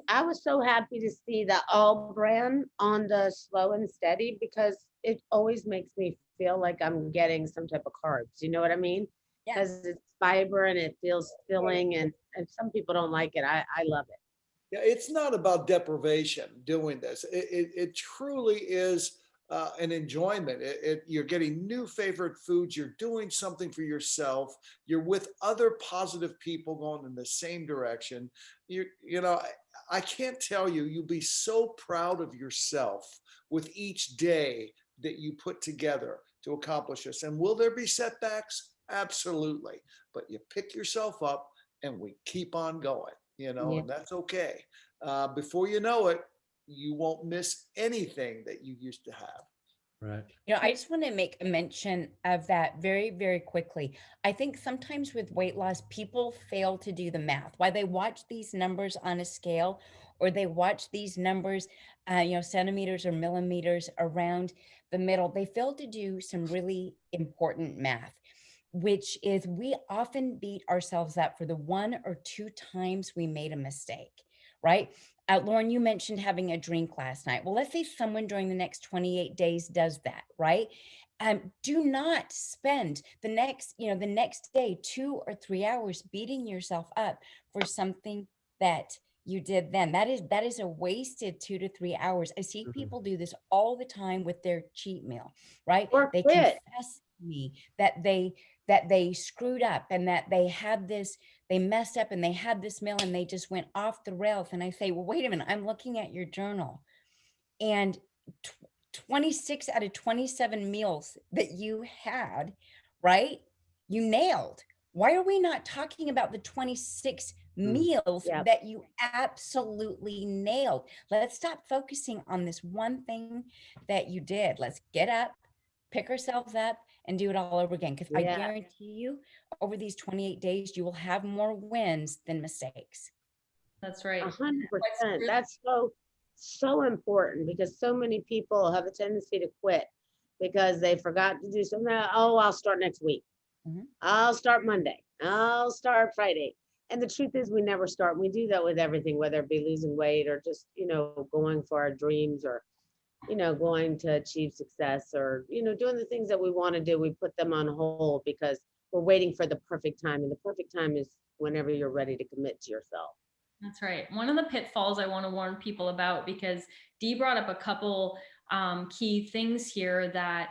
I was so happy to see the all brand on the slow and steady because it always makes me feel like I'm getting some type of carbs. You know what I mean? Yeah. Because it's fiber and it feels filling, and some people don't like it. I love it. Yeah, it's not about deprivation doing this. It truly is an enjoyment. You're getting new favorite foods. You're doing something for yourself. You're with other positive people going in the same direction. I can't tell you, you'll be so proud of yourself with each day that you put together to accomplish this. And will there be setbacks? Absolutely. But you pick yourself up and we keep on going. Yeah. And that's okay. Before you know it, you won't miss anything that you used to have. Right. I just want to make a mention of that very, very quickly. I think sometimes with weight loss, people fail to do the math. Why they watch these numbers on a scale, or they watch these numbers, centimeters or millimeters around the middle, they fail to do some really important math, which is we often beat ourselves up for the 1 or 2 times we made a mistake, right? Loren, you mentioned having a drink last night. Well, let's say someone during the next 28 days does that, right? Do not spend the next day 2 or 3 hours beating yourself up for something that you did then. That is a wasted 2 to 3 hours. I see people do this all the time with their cheat meal, right? Or They quit. confess to me that they that they screwed up and that they messed up and they had this meal and they just went off the rails. And I say, well, wait a minute, I'm looking at your journal, and 26 out of 27 meals that you had, right? You nailed. Why are we not talking about the 26 meals Yep. that you absolutely nailed? Let's stop focusing on this one thing that you did. Let's get up, pick ourselves up, and do it all over again. Because I Yeah. guarantee you, over these 28 days, you will have more wins than mistakes. That's right. 100%. That's so important, because so many people have a tendency to quit because they forgot to do something. Oh, I'll start next week. Mhm. I'll start Monday. I'll start Friday. And the truth is, we never start. We do that with everything, whether it be losing weight or just, going for our dreams, or, going to achieve success, or, doing the things that we want to do. We put them on hold because we're waiting for the perfect time. And the perfect time is whenever you're ready to commit to yourself. That's right. One of the pitfalls I want to warn people about, because Dee brought up a couple key things here that,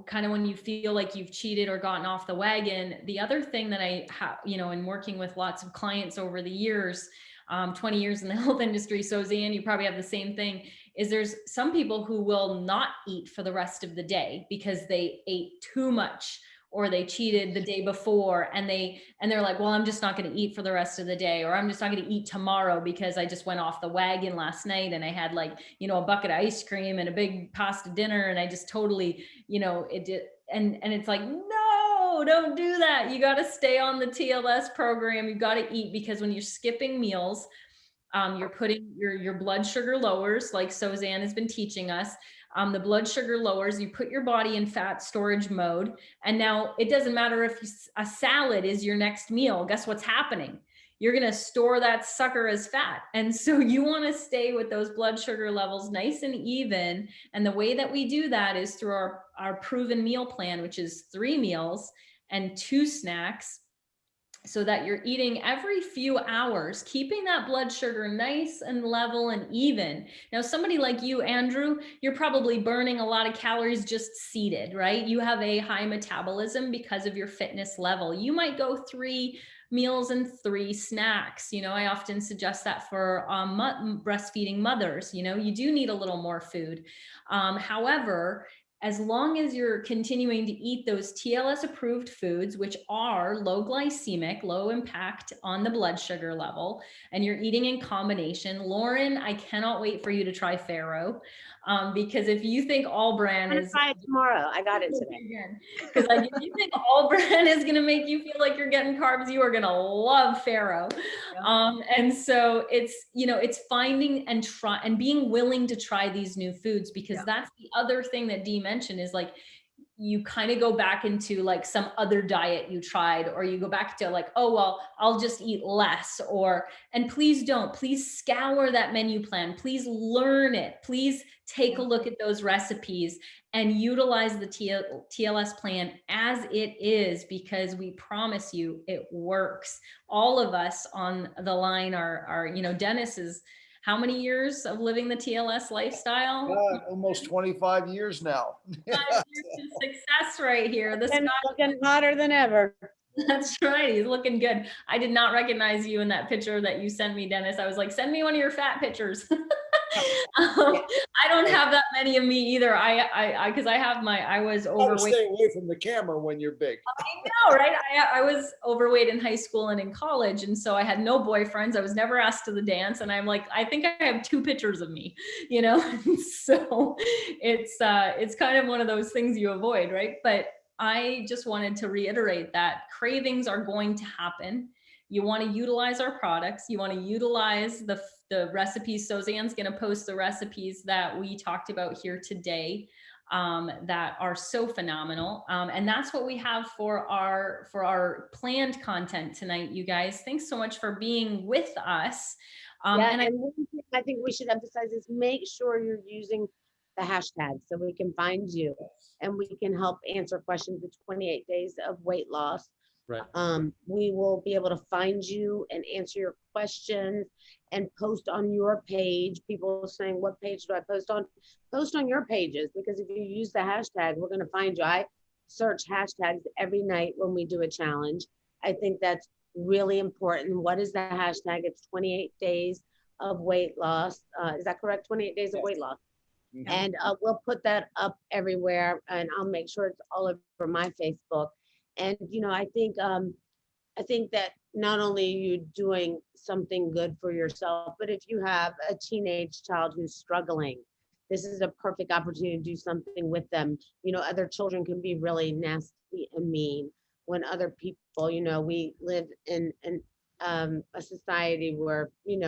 kind of when you feel like you've cheated or gotten off the wagon. The other thing that I have, in working with lots of clients over the years, 20 years in the health industry, Sosan, you probably have the same thing, is there's some people who will not eat for the rest of the day because they ate too much, or they cheated the day before, and they're like, well, I'm just not going to eat for the rest of the day, or I'm just not going to eat tomorrow because I just went off the wagon last night and I had a bucket of ice cream and a big pasta dinner, and I just totally, it did. And it's like, no, don't do that. You got to stay on the TLS program. You got to eat, because when you're skipping meals, you're putting your blood sugar lowers, like Sosan has been teaching us. The blood sugar lowers, you put your body in fat storage mode. And now it doesn't matter if a salad is your next meal. Guess what's happening? You're going to store that sucker as fat. And so you want to stay with those blood sugar levels nice and even. And the way that we do that is through our proven meal plan, which is 3 meals and 2 snacks, so that you're eating every few hours, keeping that blood sugar nice and level and even. Now, somebody like you, Andrew, you're probably burning a lot of calories just seated, right? You have a high metabolism because of your fitness level. You might go 3 meals and 3 snacks. I often suggest that for breastfeeding mothers. You do need a little more food. However, as long as you're continuing to eat those TLS approved foods, which are low glycemic, low impact on the blood sugar level, and you're eating in combination. Lauren, I cannot wait for you to try farro, because if you think all bran is— try it tomorrow. I got it today. Because if you think all bran is going to make you feel like you're getting carbs, you are going to love farro. And so it's finding and being willing to try these new foods, because that's the other thing that Dee mentioned, is you kind of go back into some other diet you tried, or you go back to oh, well, I'll just eat less, and please scour that menu plan. Please learn it. Please take a look at those recipes and utilize the TLS plan as it is, because we promise you it works. All of us on the line are Dennis is how many years of living the TLS lifestyle? Almost 25 years now. 5 years of success right here. This And guy looking hotter than ever. That's right. He's looking good. I did not recognize you in that picture that you sent me, Dennis. I was like, send me one of your fat pictures. I don't have that many of me either. Because I was overweight. Stay away from the camera when you're big. I know, right? I was overweight in high school and in college. And so I had no boyfriends. I was never asked to the dance. And I'm like, I think I have 2 pictures of me, So it's kind of one of those things you avoid, right? But I just wanted to reiterate that cravings are going to happen. You want to utilize our products. You want to utilize the recipes. Sosan's going to post the recipes that we talked about here today, that are so phenomenal. And that's what we have for our planned content tonight, you guys. Thanks so much for being with us. And one thing I think we should emphasize is make sure you're using the hashtag so we can find you and we can help answer questions with 28 days of weight loss. Right. We will be able to find you and answer your questions and post on your page. People are saying, what page do I post on? Post on your pages, because if you use the hashtag, we're going to find you. search hashtags every night when we do a challenge. I think that's really important. What is the hashtag? It's 28 days of weight loss. Is that correct? 28 days of weight loss. Mhm. And we'll put that up everywhere, and I'll make sure it's all over my Facebook. And I think that not only are you doing something good for yourself, but if you have a teenage child who's struggling, this is a perfect opportunity to do something with them. Other children can be really nasty and mean when other people, we live in a society where, we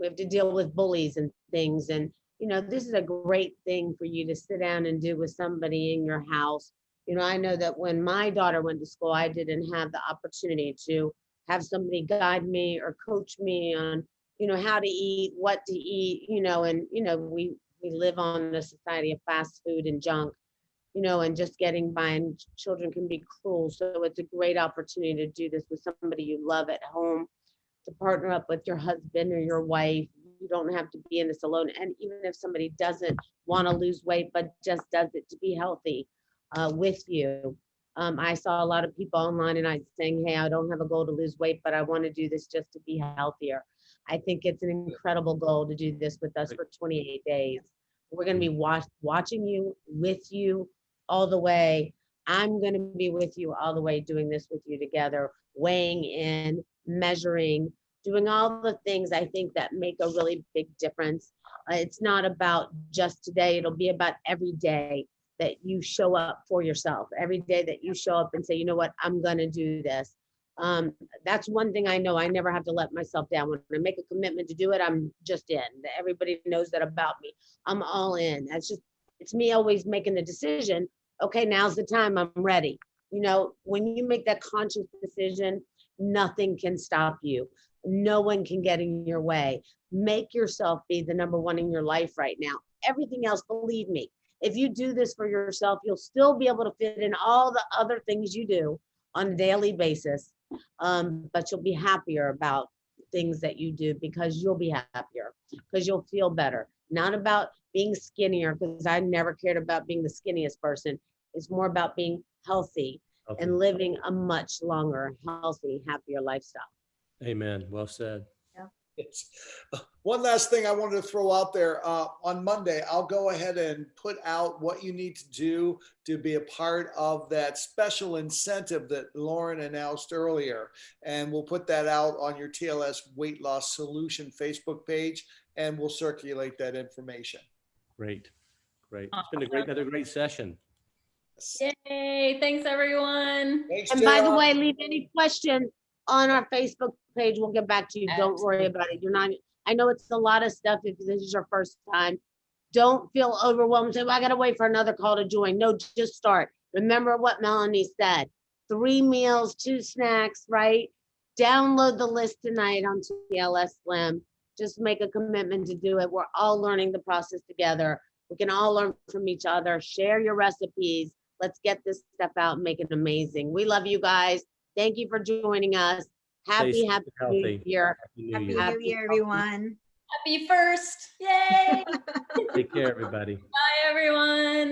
have to deal with bullies and things. And, this is a great thing for you to sit down and do with somebody in your house. I know that when my daughter went to school, I didn't have the opportunity to have somebody guide me or coach me on, how to eat, what to eat, and, we live on a society of fast food and junk, and just getting by, and children can be cruel. So it's a great opportunity to do this with somebody you love at home, to partner up with your husband or your wife. You don't have to be in this alone. And even if somebody doesn't want to lose weight, but just does it to be healthy with you. I saw a lot of people online and I saying, hey, I don't have a goal to lose weight, but I want to do this just to be healthier. I think it's an incredible goal to do this with us for 28 days. We're going to be watching you, with you all the way. I'm going to be with you all the way, doing this with you together, weighing in, measuring, doing all the things I think that make a really big difference. It's not about just today. It'll be about every day that you show up for yourself, every day that you show up and say, you know what, I'm going to do this. That's one thing I know. I never have to let myself down. When I make a commitment to do it, I'm just in. Everybody knows that about me. I'm all in. It's me always making the decision. Okay, now's the time. I'm ready. When you make that conscious decision, nothing can stop you. No one can get in your way. Make yourself be the number one in your life right now. Everything else, believe me, if you do this for yourself, you'll still be able to fit in all the other things you do on a daily basis. But you'll be happier about things that you do, because you'll be happier, because you'll feel better. Not about being skinnier, because I never cared about being the skinniest person. It's more about being healthy and living a much longer, healthy, happier lifestyle. Amen. Well said. It's one last thing I wanted to throw out there. On Monday, I'll go ahead and put out what you need to do to be a part of that special incentive that Loren announced earlier. And we'll put that out on your TLS Weight Loss Solution Facebook page, and we'll circulate that information. Great. It's been another great session. Yay. Thanks, everyone. Thanks, And by the JR. way, leave any question on our Facebook page. We'll get back to you. Don't worry about it. I know it's a lot of stuff. If this is your first time, don't feel overwhelmed. Say, well, I got to wait for another call to join. No, just start. Remember what Melanie said, 3 meals, 2 snacks, right? Download the list tonight on TLS Slim. Just make a commitment to do it. We're all learning the process together. We can all learn from each other. Share your recipes. Let's get this stuff out and make it amazing. We love you guys. Thank you for joining us. Happy New Year. Happy New Year, everyone. Happy first. Yay. Take care, everybody. Bye, everyone.